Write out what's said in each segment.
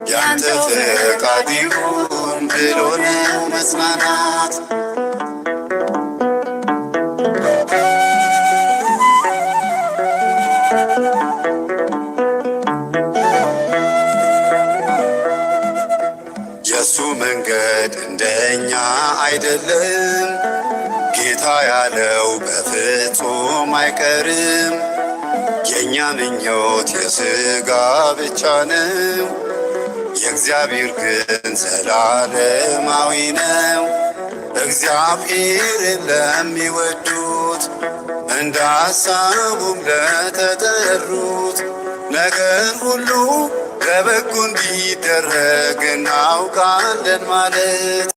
ያንተ ፈቃድ ይሁን ብሎ ነው መጽናናት። የሱ መንገድ እንደኛ አይደለም፣ ጌታ ያለው በፍጹም አይቀርም። የእኛ ምኞት የሥጋ ብቻ ነው፣ የእግዚአብሔር ግን ዘላለማዊ ነው። እግዚአብሔርን ለሚወዱት እንደ ሐሳቡም ለተጠሩት ነገር ሁሉ ለበጎ እንዲደረግ እናውቃለን ማለት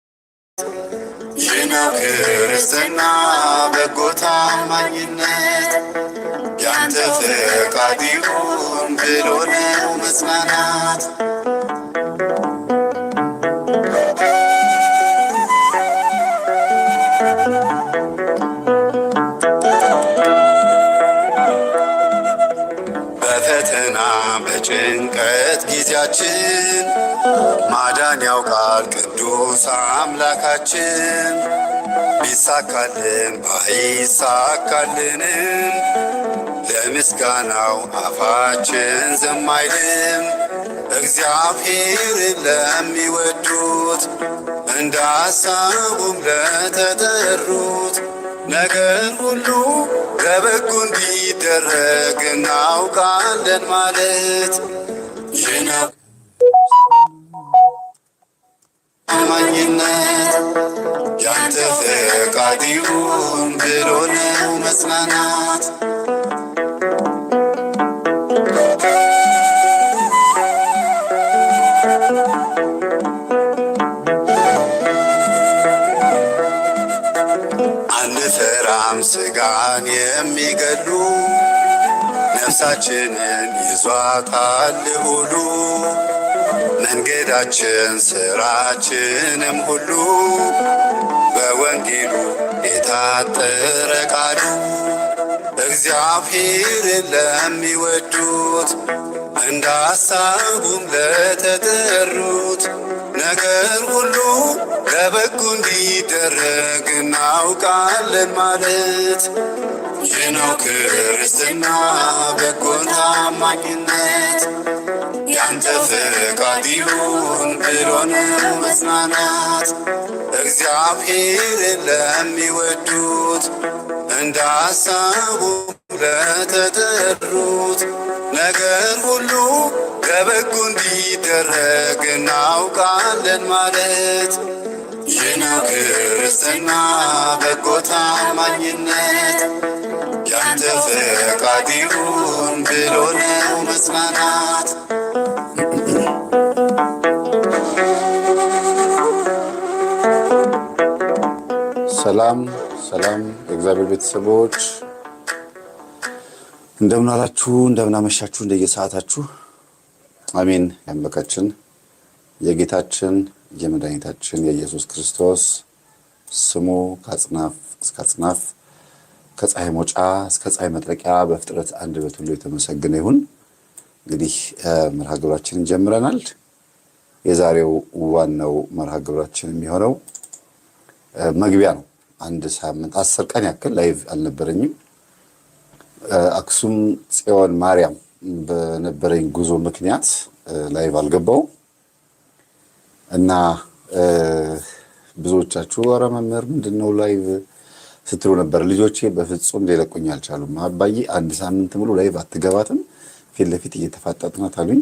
ይህ ነው ክርስትና በጎ ታማኝነት። ያንተ ፈቃድ ይሁን ብሎ ነው መጽናናት። በፈተና በጭንቀት ጊዜያችን ማዳን ያውቃል ቅዱስ አምላካችን። ቢሳካልን ባይሳካልንም ለምስጋናው አፋችን ዝም አይልም። እግዚአብሔርን ለሚወዱት እንደ ሐሳቡም ለተጠሩት ነገር ሁሉ ለበጎ እንዲደረግ እናውቃለን ማለት ይህ ነው ታማኝነት። ያንተ ፈቃድ ይሁን ብሎ ነው መጽናናት። አንፈራም ሥጋን የሚገሉ ነፍሳችንን ይዟታል ሁሉ። መንገዳችን ሥራችንም ሁሉ በወንጌሉ የታጠረ ቃሉ። እግዚአብሔርን ለሚወዱት እንደ ሐሳቡም ለተጠሩት ነገር ሁሉ ለበጎ እንዲደረግ እናውቃለን ማለት ይህ ነው ክርስትና በጎ ታማኝነት። ያንተ ፈቃድ ይሁን ብሎ ነው መጽናናት። እግዚአብሔርን ለሚወዱት እንደ ሐሳቡ ለተጠሩት ነገር ሁሉ ለበጎ እንዲደረግ እናውቃለን ማለት ይህ ነው ክርስትና በጎ ታማኝነት። ያንተ ፈቃድ ይሁን ብሎ ነው መጽናናት። ሰላም ሰላም የእግዚአብሔር ቤተሰቦች እንደምን አላችሁ? እንደምን አመሻችሁ? እንደየሰዓታችሁ አሜን። ያመካችን የጌታችን የመድኃኒታችን የኢየሱስ ክርስቶስ ስሙ ከአጽናፍ እስከ አጽናፍ ከፀሐይ መውጫ እስከ ፀሐይ መጥለቂያ በፍጥረት አንደበት ሁሉ የተመሰገነ ይሁን። እንግዲህ መርሃ ግብራችንን ጀምረናል። የዛሬው ዋናው መርሃ ግብራችን የሚሆነው መግቢያ ነው። አንድ ሳምንት 10 ቀን ያክል ላይቭ አልነበረኝም። አክሱም ጽዮን ማርያም በነበረኝ ጉዞ ምክንያት ላይቭ አልገባው እና ብዙዎቻችሁ ኧረ መምህር ምንድነው ላይቭ ስትሉ ነበር። ልጆቼ በፍጹም ሊለቁኝ አልቻሉም። አባዬ አንድ ሳምንት ሙሉ ላይቭ አትገባትም ፊት ለፊት እየተፋጠጥናት አሉኝ።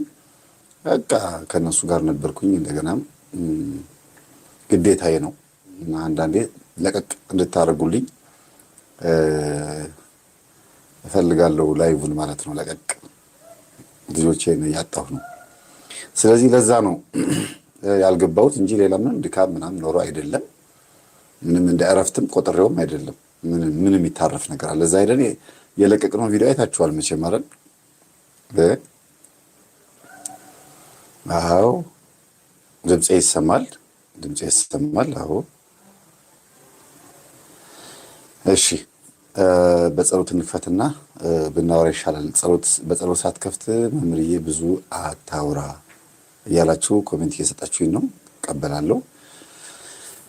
በቃ ከነሱ ጋር ነበርኩኝ። እንደገናም ግዴታዬ ነው እና አንዳንዴ ለቀቅ እንድታደርጉልኝ እፈልጋለሁ ላይቭን ማለት ነው። ለቀቅ ልጆቼን ያጣሁ ነው። ስለዚህ ለዛ ነው ያልገባሁት እንጂ ሌላ ምንም ድካም ምናምን ኖሮ አይደለም። ምንም እንደ እረፍትም ቆጥሬውም አይደለም። ምንም የሚታረፍ ነገር አለ እዛ አይደል? የለቀቅነው ቪዲዮ አይታችኋል መቼም አይደል? አዎ ድምጼ ይሰማል። አዎ እሺ። በጸሎት እንክፈትና ብናወራ ይሻላል። በጸሎት ሳትከፍት መምህርዬ ብዙ አታውራ እያላችሁ ኮሜንት እየሰጣችሁኝ ነው። እቀበላለሁ።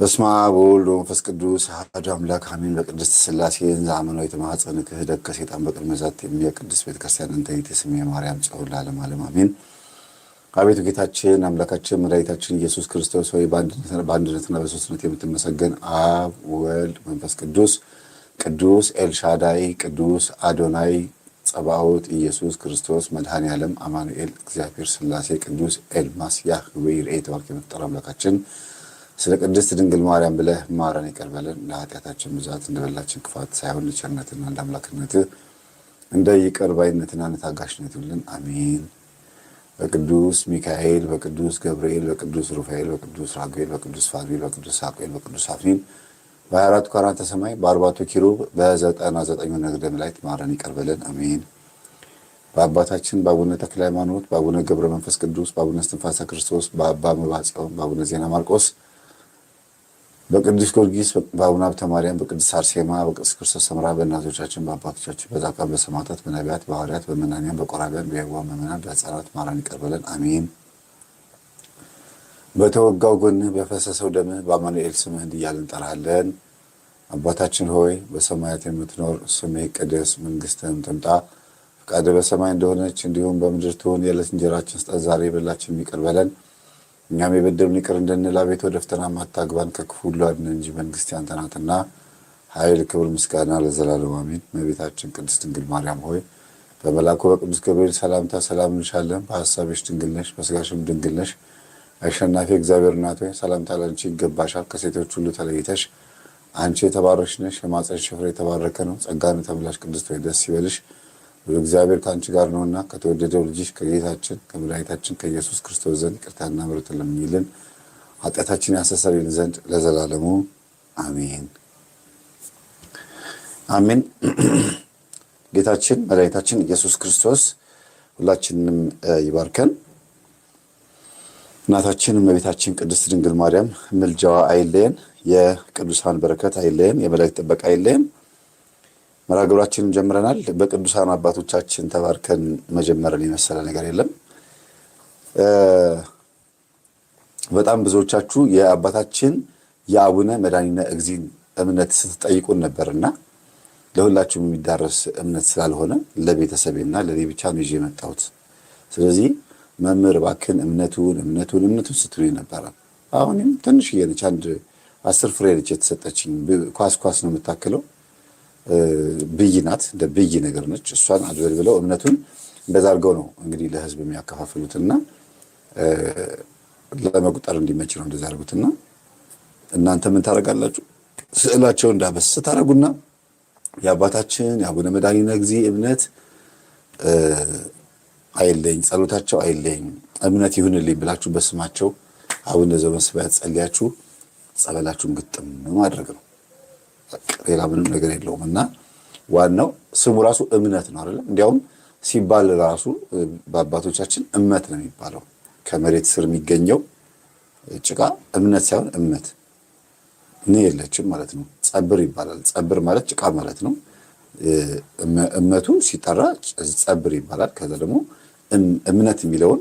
በስመ አብ ወወልድ ወመንፈስ ቅዱስ አሐዱ አምላክ አሜን። በቅድስት ሥላሴ ዘአምነው የተማፀንክ ህደግ ከሴጣን በቅድመ ዛት የቅድስት ቤተክርስቲያን እንተ ስሜ ማርያም ጽዮን ለዓለመ ዓለም አሜን። አቤቱ ጌታችን አምላካችን መድኃኒታችን ኢየሱስ ክርስቶስ ሆይ በአንድነትና በሦስትነት የምትመሰገን አብ ወልድ መንፈስ ቅዱስ ቅዱስ ኤልሻዳይ ቅዱስ አዶናይ ጸባኦት ኢየሱስ ክርስቶስ መድኃኔ ዓለም አማኑኤል እግዚአብሔር ሥላሴ ቅዱስ ኤልማስ ያህዌ ይርኤ ተባርክ የምትጠራ አምላካችን ስለ ቅድስት ድንግል ማርያም ብለህ ማረን፣ ይቅር በለን። ለኃጢአታችን ብዛት እንደበላችን ክፋት ሳይሆን ለቸርነትና እንደ አምላክነትህ እንደ ይቅር ባይነትና ታጋሽነት ይሁንልን፣ አሜን። በቅዱስ ሚካኤል፣ በቅዱስ ገብርኤል፣ በቅዱስ ሩፋኤል፣ በቅዱስ ራጉኤል፣ በቅዱስ ፋኑኤል፣ በቅዱስ ሳቁኤል፣ በቅዱስ አፍኒን በ24ቱ ካህናተ ሰማይ በ40ቱ ኪሩብ በ99ኙ ነገደ መላእክት ማረን፣ ይቅር በለን፣ አሜን። በአባታችን በአቡነ ተክለ ሃይማኖት፣ በአቡነ ገብረ መንፈስ ቅዱስ፣ በአቡነ እስትንፋሰ ክርስቶስ፣ በአባ መብዓ ጽዮን፣ በአቡነ ዜና ማርቆስ፣ በቅዱስ ጊዮርጊስ፣ በአቡነ ሀብተ ማርያም፣ በቅዱስ አርሴማ፣ በቅዱስ ክርስቶስ ሰምራ፣ በእናቶቻችን በአባቶቻችን በጻድቃን በሰማዕታት በነቢያት በሐዋርያት በመናንያን በቆራቢያን በየዋህ ምእመናን በሕፃናት ማረን፣ ይቅር በለን፣ አሜን። በተወጋው ጎንህ በፈሰሰው ደምህ በአማኑኤል ስምህ እንዲህ እያልን እንጠራሃለን። አባታችን ሆይ በሰማያት የምትኖር ስምህ ይቀደስ፣ መንግሥትህም ትምጣ፣ ፈቃድህ በሰማይ እንደሆነች እንዲሁም በምድር ትሁን። የዕለት እንጀራችንን ስጠን ዛሬ፣ በደላችንን ይቅር በለን እኛም የበደሉንን ይቅር እንደምንል፣ አቤቱ ወደ ፈተና አታግባን ከክፉ ሁሉ አድነን እንጂ መንግሥት ያንተ ናትና ኃይል፣ ክብር፣ ምስጋና ለዘላለሙ አሜን። እመቤታችን ቅድስት ድንግል ማርያም ሆይ በመልአኩ በቅዱስ ገብርኤል ሰላምታ ሰላም እንልሻለን። በሐሳብሽ ድንግል ነሽ፣ በሥጋሽም ድንግል ነሽ። አሸናፊ እግዚአብሔር እናት ሆይ ሰላምታ ላንቺ ይገባሻል። ከሴቶች ሁሉ ተለይተሽ አንቺ የተባረክሽ ነሽ፣ የማኅፀንሽ ፍሬ የተባረከ ነው። ጸጋን የተመላሽ ቅድስት ሆይ ደስ ይበልሽ፣ እግዚአብሔር ከአንቺ ጋር ነውና ከተወደደው ልጅሽ ከጌታችን ከመድኃኒታችን ከኢየሱስ ክርስቶስ ዘንድ ይቅርታና ምሕረትን ለምኝልን ኃጢአታችን ያስተሰርይልን ዘንድ ለዘላለሙ አሜን አሜን። ጌታችን መድኃኒታችን ኢየሱስ ክርስቶስ ሁላችንንም ይባርከን። እናታችን እመቤታችን ቅድስት ድንግል ማርያም ምልጃዋ አይለየን፣ የቅዱሳን በረከት አይለየን፣ የመላእክት ጥበቃ አይለየን። መርሐ ግብራችንን ጀምረናል። በቅዱሳን አባቶቻችን ተባርከን መጀመርን የመሰለ ነገር የለም። በጣም ብዙዎቻችሁ የአባታችን የአቡነ መድኃኒነ እግዚእን እምነት ስትጠይቁን ነበርና ለሁላችሁም የሚዳረስ እምነት ስላልሆነ ለቤተሰቤና ለኔ ብቻ ነው ይዤ የመጣሁት። ስለዚህ መምህር እባክህን እምነቱን ስትሉኝ ነበረ። አሁንም ትንሽዬ ነች፣ አንድ 10 ፍሬ ነች የተሰጠችኝ። ኳስ ነው የምታክለው፣ ብይ ናት፣ እንደ ብይ ነገር ነች። እሷን አድበልብለው እምነቱን እንደዛ አድርገው ነው እንግዲህ ለሕዝብ የሚያከፋፍሉትና ለመቁጠር እንዲመች ነው እንደዛ አድርጉትና እናንተ ምን ታደርጋላችሁ? ስዕላቸውን እንዳበስ ታደርጉና የአባታችን የአቡነ መድኃኒነ እግዚእ እምነት አይለኝ፣ ጸሎታቸው አይለኝ፣ እምነት ይሁንልኝ ብላችሁ በስማቸው አቡነ ዘበሰማያት ጸልያችሁ ጸበላችሁን ግጥም ማድረግ ነው። ሌላ ምንም ነገር የለውም። እና ዋናው ስሙ ራሱ እምነት ነው አይደለም? እንዲያውም ሲባል ራሱ በአባቶቻችን እመት ነው የሚባለው። ከመሬት ስር የሚገኘው ጭቃ እምነት ሳይሆን እመት ነው የለችም ማለት ነው። ጸብር ይባላል። ጸብር ማለት ጭቃ ማለት ነው። እመቱ ሲጠራ ጸብር ይባላል። ከዛ ደግሞ እምነት የሚለውን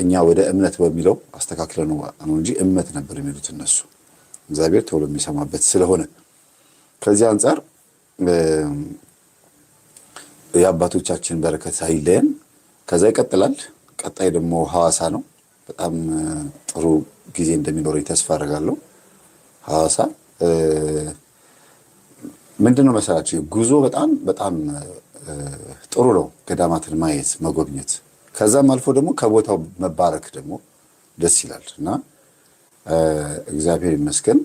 እኛ ወደ እምነት በሚለው አስተካክለ ነው እንጂ እመት ነበር የሚሉት እነሱ፣ እግዚአብሔር ተብሎ የሚሰማበት ስለሆነ። ከዚህ አንጻር የአባቶቻችን በረከት አይለየን። ከዛ ይቀጥላል። ቀጣይ ደግሞ ሐዋሳ ነው። በጣም ጥሩ ጊዜ እንደሚኖረኝ ተስፋ አደርጋለሁ። ሐዋሳ ምንድነው መሰላችሁ? ጉዞ በጣም ጥሩ ነው። ገዳማትን ማየት መጎብኘት፣ ከዛም አልፎ ደግሞ ከቦታው መባረክ ደግሞ ደስ ይላል እና እግዚአብሔር ይመስገን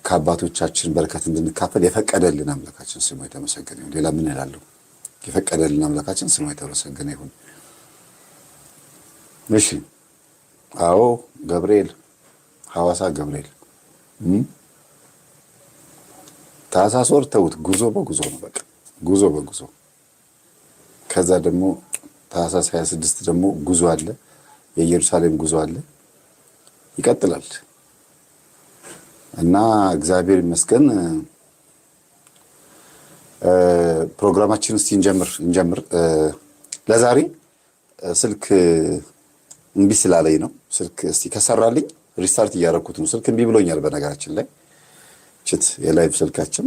ከአባቶቻችን በረከት እንድንካፈል የፈቀደልን አምላካችን ስሙ የተመሰገነ ይሁን። ሌላ ምን እላለሁ? የፈቀደልን አምላካችን ስሙ የተመሰገነ ይሁን። እሺ፣ አዎ፣ ገብርኤል ሐዋሳ ገብርኤል ታኅሳስ ወር ተውት። ጉዞ በጉዞ ነው። በቃ ጉዞ በጉዞ። ከዛ ደግሞ ታኅሳስ 26 ደግሞ ጉዞ አለ፣ የኢየሩሳሌም ጉዞ አለ፣ ይቀጥላል እና እግዚአብሔር ይመስገን። ፕሮግራማችን እስቲ እንጀምር። ለዛሬ ስልክ እምቢ ስላለኝ ነው። ስልክ እስቲ ከሰራልኝ ሪስታርት እያደረኩት ነው። ስልክ እምቢ ብሎኛል። በነገራችን ላይ ችት የላይቭ ስልካችን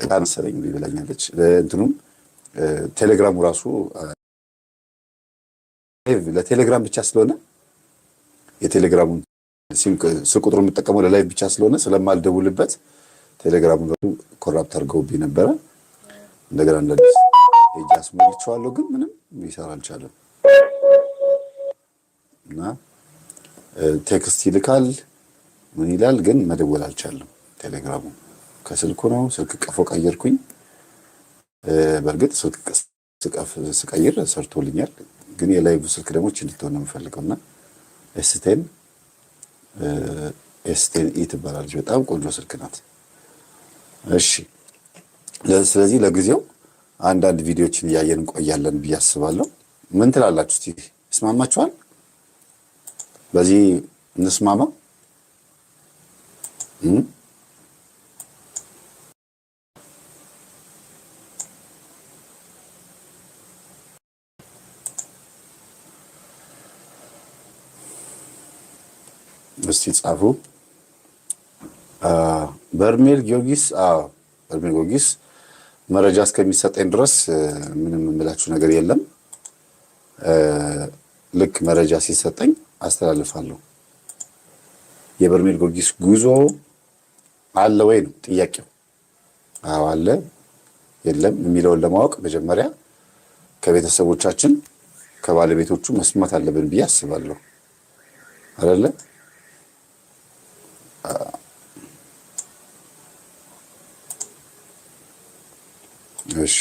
ካንሰለኝ ብላኛለች። እንትኑም ቴሌግራሙ ራሱ ለቴሌግራም ብቻ ስለሆነ የቴሌግራሙን ስልክ ቁጥሩ የምጠቀመው ለላይቭ ብቻ ስለሆነ ስለማልደውልበት ቴሌግራሙን ራሱ ኮራፕት አድርገውብኝ ነበረ። እንደገና እንደዚህ ኤጃስ ሞልቼዋለሁ፣ ግን ምንም ሊሰራ አልቻለም። እና ቴክስት ይልካል ምን ይላል፣ ግን መደወል አልቻለም። ቴሌግራሙ ከስልኩ ነው። ስልክ ቀፎ ቀየርኩኝ። በእርግጥ ስልክ ስቀይር ሰርቶልኛል፣ ግን የላይቭ ስልክ ደግሞ እንድትሆን ነው የምፈልገውና ኤስቴን ኢ ትባላለች። በጣም ቆንጆ ስልክ ናት። እሺ፣ ስለዚህ ለጊዜው አንዳንድ ቪዲዮዎችን እያየን እንቆያለን ብዬ አስባለሁ። ምን ትላላችሁ? እስቲ ይስማማችኋል? በዚህ እንስማማ። እስቲ ጻፉ። በርሜል ጊዮርጊስ በርሜል ጊዮርጊስ መረጃ እስከሚሰጠኝ ድረስ ምንም የምላችሁ ነገር የለም። ልክ መረጃ ሲሰጠኝ አስተላልፋለሁ። የበርሜል ጊዮርጊስ ጉዞ አለ ወይ ነው ጥያቄው። አዎ አለ የለም የሚለውን ለማወቅ መጀመሪያ ከቤተሰቦቻችን ከባለቤቶቹ መስማት አለብን ብዬ አስባለሁ። አይደለ? እሺ፣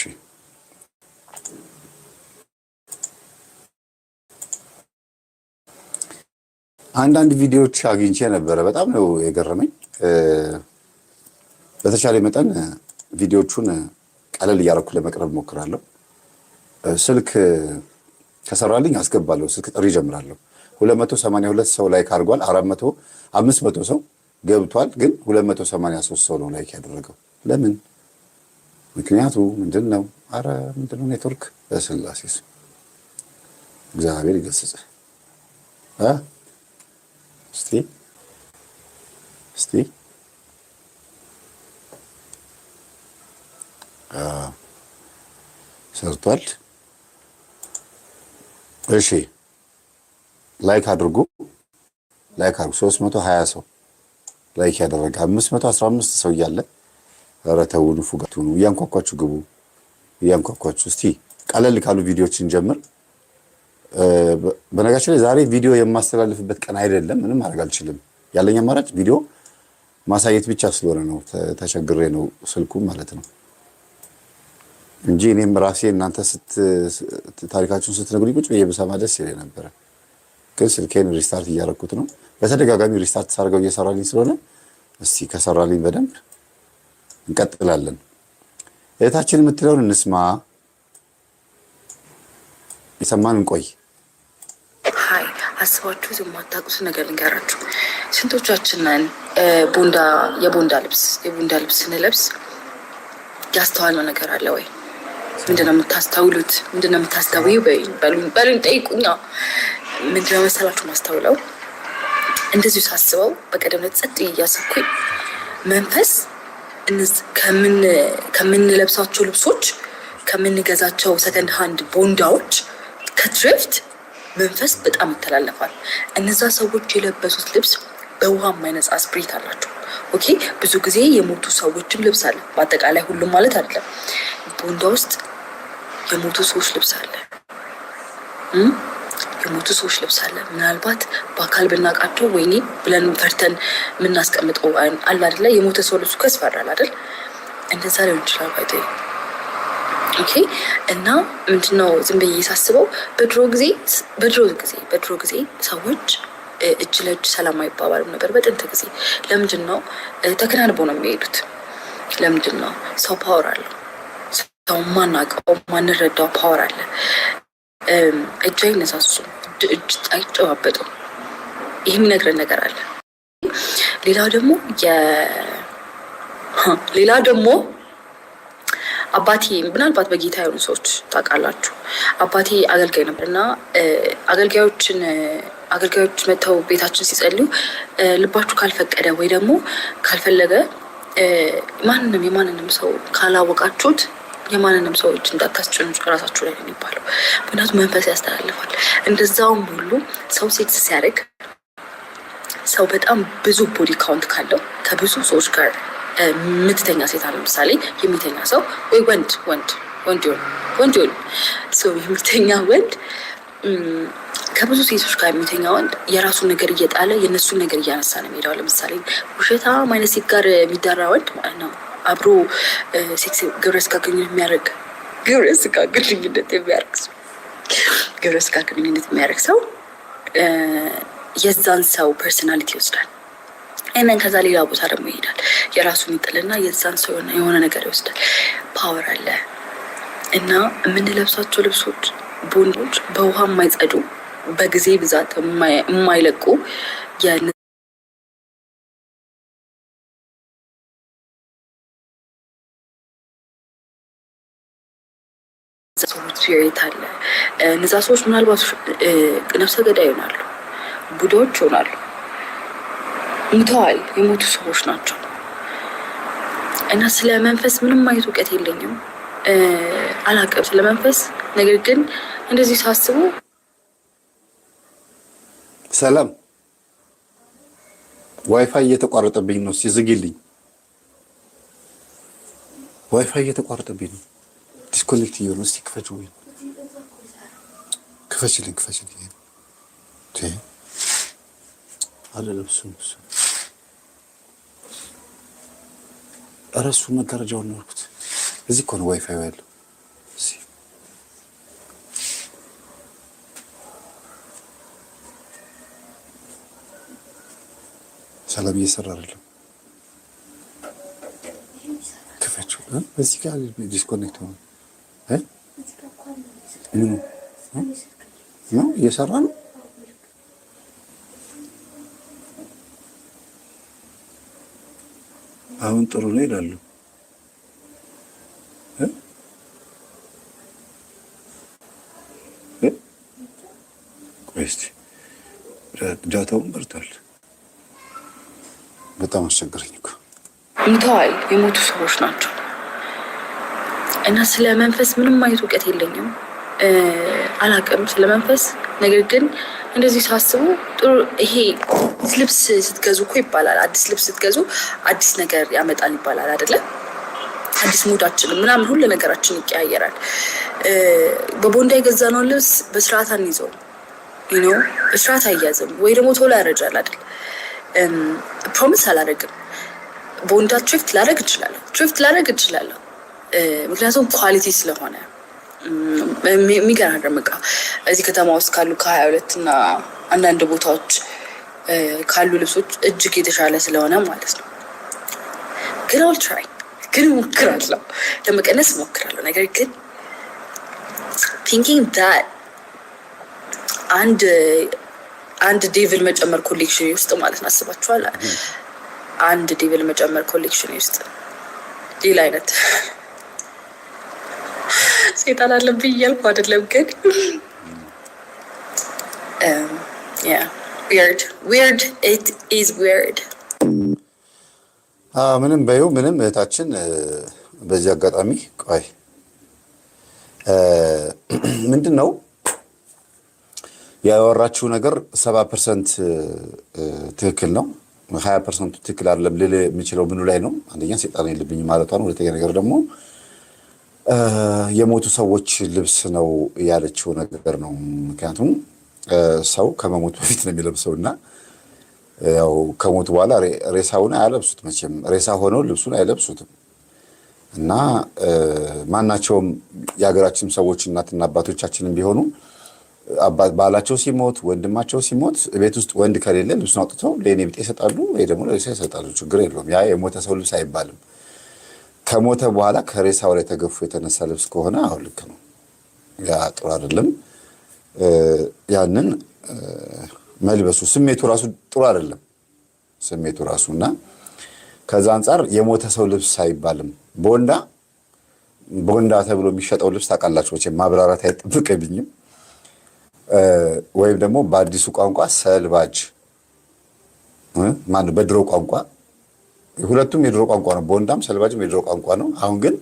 አንዳንድ ቪዲዮዎች አግኝቼ ነበረ። በጣም ነው የገረመኝ። በተቻለ መጠን ቪዲዮቹን ቀለል እያደረኩ ለመቅረብ ሞክራለሁ። ስልክ ከሰራልኝ አስገባለሁ። ስልክ ጥሪ ጀምራለሁ። 282 ሰው ላይክ አድርጓል። 500 ሰው ገብቷል፣ ግን 283 ሰው ነው ላይክ ያደረገው። ለምን? ምክንያቱ ምንድን ነው? አረ ምንድን ነው? ኔትወርክ። በስላሴ እግዚአብሔር ይገስጽ። እስቲ ሰርቷል። እሺ፣ ላይክ አድርጉ። 320 ሰው ላይክ ያደረገ 515 ሰው እያለ ኧረ ተው ንፉጋቱ ነው። እያንኳኳችሁ ግቡ፣ እያንኳኳችሁ። እስቲ ቀለል ካሉ ቪዲዮዎችን ጀምር። በነገራችን ላይ ዛሬ ቪዲዮ የማስተላልፍበት ቀን አይደለም። ምንም ማድረግ አልችልም። ያለኝ አማራጭ ቪዲዮ ማሳየት ብቻ ስለሆነ ነው። ተቸግሬ ነው ስልኩ ማለት ነው እንጂ እኔም ራሴ እናንተ ታሪካችሁን ስትነግሩኝ ቁጭ ብዬ ብሰማ ደስ ይለኝ ነበረ። ግን ስልኬን ሪስታርት እያደረኩት ነው። በተደጋጋሚ ሪስታርት ሳደርገው እየሰራልኝ ስለሆነ እስቲ ከሰራልኝ በደንብ እንቀጥላለን። እህታችን የምትለውን እንስማ። የሰማን እንቆይ። ሀይ፣ አስባችሁት የማታውቁት ነገር ልንገራችሁ። ስንቶቻችንን የቦንዳ ልብስ ስንለብስ ያስተዋልነው ነገር አለ ወይ? ምንድነው የምታስተውሉት? ምንድነው የምታስተውዩ? በሉኝ፣ ጠይቁኛ። ምንድነው መሰላችሁ ማስተውለው? እንደዚሁ ሳስበው በቀደም ዕለት ጸጥ እያሰብኩኝ መንፈስ ከምንለብሳቸው ልብሶች፣ ከምንገዛቸው ሰከንድ ሃንድ ቦንዳዎች ከትሪፍት መንፈስ በጣም ይተላለፋል። እነዛ ሰዎች የለበሱት ልብስ በውሃ የማይነጻ ስፕሪት አላቸው። ኦኬ፣ ብዙ ጊዜ የሞቱ ሰዎችም ልብስ አለ። በአጠቃላይ ሁሉም ማለት አይደለም። ቦንዳ ውስጥ የሞቱ ሰዎች ልብስ አለ። የሞቱ ሰዎች ልብስ አለ። ምናልባት በአካል ብናውቃቸው ወይኔ ብለን ፈርተን የምናስቀምጠው አለ አይደለ? የሞተ ሰው ልብሱ ያስፈራል አይደል? እንደዛ ሊሆን ይችላል። ባይቶ ኦኬ። እና ምንድነው ዝም ብዬ ሳስበው በድሮ ጊዜ ሰዎች እጅ ለእጅ ሰላም አይባባልም ነበር። በጥንት ጊዜ ለምንድን ነው ተከናንበው ነው የሚሄዱት? ለምንድን ነው? ሰው ፓወር አለው። ሰው ማናውቀው ማንረዳው ፓወር አለ። እጅ አይነሳሱም፣ እጅ አይጨባበጡም። ይህ የሚነግረን ነገር አለ። ሌላ ደግሞ አባቴ ምናልባት በጌታ የሆኑ ሰዎች ታውቃላችሁ፣ አባቴ አገልጋይ ነበር እና አገልጋዮች መጥተው ቤታችን ሲጸልዩ ልባችሁ ካልፈቀደ ወይ ደግሞ ካልፈለገ የማንንም ሰው ካላወቃችሁት የማንንም ሰዎች እንዳታስጭኑ ራሳችሁ ላይ ነው የሚባለው። ምክንያቱም መንፈስ ያስተላልፋል። እንደዛውም ሁሉ ሰው ሴክስ ሲያደርግ ሰው በጣም ብዙ ቦዲ ካውንት ካለው ከብዙ ሰዎች ጋር የምትተኛ ሴት አለ። ለምሳሌ የሚተኛ ሰው ወይ ወንድ ይሆን ሰው የሚተኛ ወንድ ከብዙ ሴቶች ጋር የሚተኛ ወንድ የራሱን ነገር እየጣለ የእነሱን ነገር እያነሳ ነው የሚሄደው። ለምሳሌ ውሸታም አይነት ሴት ጋር የሚዳራ ወንድ ማለት ነው አብሮ ሴክስ ግብረ ስጋ ግንኙነት የሚያደርግ ሰው የዛን ሰው ፐርሶናሊቲ ይወስዳል። እናን ከዛ ሌላ ቦታ ደግሞ ይሄዳል። የራሱን ይጥልና የዛን ሰው የሆነ ነገር ይወስዳል። ፓወር አለ እና የምንለብሳቸው ልብሶች ቦንዶች በውሃ የማይጸዱ በጊዜ ብዛት የማይለቁ ሰዎች ስፒሪት አለ። እነዛ ሰዎች ምናልባት ነፍሰ ገዳይ ይሆናሉ፣ ቡዳዎች ይሆናሉ፣ ሙተዋል፣ የሞቱ ሰዎች ናቸው እና ስለ መንፈስ ምንም አይነት እውቀት የለኝም፣ አላውቅም ስለ መንፈስ። ነገር ግን እንደዚህ ሳስቡ ሰላም ዋይፋይ እየተቋረጠብኝ ነው፣ ሲዝግልኝ። ዋይፋይ እየተቋረጠብኝ ነው፣ ዲስኮኔክት እየሆነ እስቲ ክፈችው፣ ክፈችልኝ አይደለም እሱ እረሱ መጋረጃውን ነው ያልኩት። እዚህ እኮ ነው ዋይፋይ ያለው። ሰላም እየሰራ አይደለም። ክፈችው። በዚህ ጋር ዲስኮኔክት ሆነ ምኑ ነው እየሰራ ነው። አሁን ጥሩ ነው ይላሉ። ቆይስቲ ዳታውን በርቷል። በጣም አስቸገረኝ እኮ። ሙተዋል፣ የሞቱ ሰዎች ናቸው እና ስለ መንፈስ ምንም አይነት እውቀት የለኝም፣ አላውቅም ስለ መንፈስ። ነገር ግን እንደዚህ ሳስቡ ጥሩ ይሄ ልብስ ስትገዙ እኮ ይባላል፣ አዲስ ልብስ ስትገዙ አዲስ ነገር ያመጣል ይባላል አይደለ? አዲስ ሙዳችንም ምናምን ሁሉ ነገራችን ይቀያየራል። በቦንዳ የገዛነውን ልብስ በስርዓት አንይዘው ነው፣ በስርዓት አያዝም ወይ ደግሞ ቶሎ ያረጃል አይደል? ፕሮሚስ አላደርግም። ቦንዳ ትሪፍት ላደርግ እችላለሁ፣ ምክንያቱም ኳሊቲ ስለሆነ። የሚገራርም እቃ እዚህ ከተማ ውስጥ ካሉ ከ22 እና አንዳንድ ቦታዎች ካሉ ልብሶች እጅግ የተሻለ ስለሆነ ማለት ነው። ግን እሞክራለሁ፣ ለመቀነስ እሞክራለሁ። ነገር ግን ቲንኪንግ ዳት አንድ ዴቪል መጨመር ኮሌክሽን ውስጥ ማለት ነው፣ አስባችኋል? አንድ ዴቪል መጨመር ኮሌክሽን ውስጥ ሌላ አይነት ሴጣን አለብኝ እያልኩ አይደለም፣ ግን weird it is weird። ምንም በይው ምንም እህታችን፣ በዚህ አጋጣሚ ቆይ ምንድን ነው ያወራችው ነገር 70% ትክክል ነው፣ 20% ትክክል አይደለም ልል የምችለው ምኑ ላይ ነው? አንደኛ ሴጣን የለብኝ ማለቷ ነው። ሁለተኛ ነገር ደግሞ የሞቱ ሰዎች ልብስ ነው ያለችው ነገር ነው። ምክንያቱም ሰው ከመሞቱ በፊት ነው የሚለብሰው እና ያው ከሞቱ በኋላ ሬሳውን አያለብሱት መቼም፣ ሬሳ ሆነው ልብሱን አይለብሱትም። እና ማናቸውም የሀገራችን ሰዎች እናትና አባቶቻችንም ቢሆኑ ባላቸው ሲሞት ወንድማቸው ሲሞት ቤት ውስጥ ወንድ ከሌለ ልብሱን አውጥተው ለኔ ቢጤ ይሰጣሉ ወይ ደግሞ ለሬሳ ይሰጣሉ። ችግር የለውም። ያ የሞተ ሰው ልብስ አይባልም። ከሞተ በኋላ ከሬሳው ላይ ተገፎ የተነሳ ልብስ ከሆነ አሁን ልክ ነው። ያ ጥሩ አይደለም። ያንን መልበሱ ስሜቱ ራሱ ጥሩ አይደለም። ስሜቱ ራሱና ከዛ አንፃር የሞተ ሰው ልብስ አይባልም። ቦንዳ ቦንዳ ተብሎ የሚሸጠው ልብስ ታውቃላችሁ መቼም ማብራራት አይጠብቅብኝም። ወይም ደግሞ በአዲሱ ቋንቋ ሰልባጅ ማነው በድሮ ቋንቋ ሁለቱም የድሮ ቋንቋ ነው። ቦንዳም ሰልባጅም የድሮ ቋንቋ ነው። አሁን ግን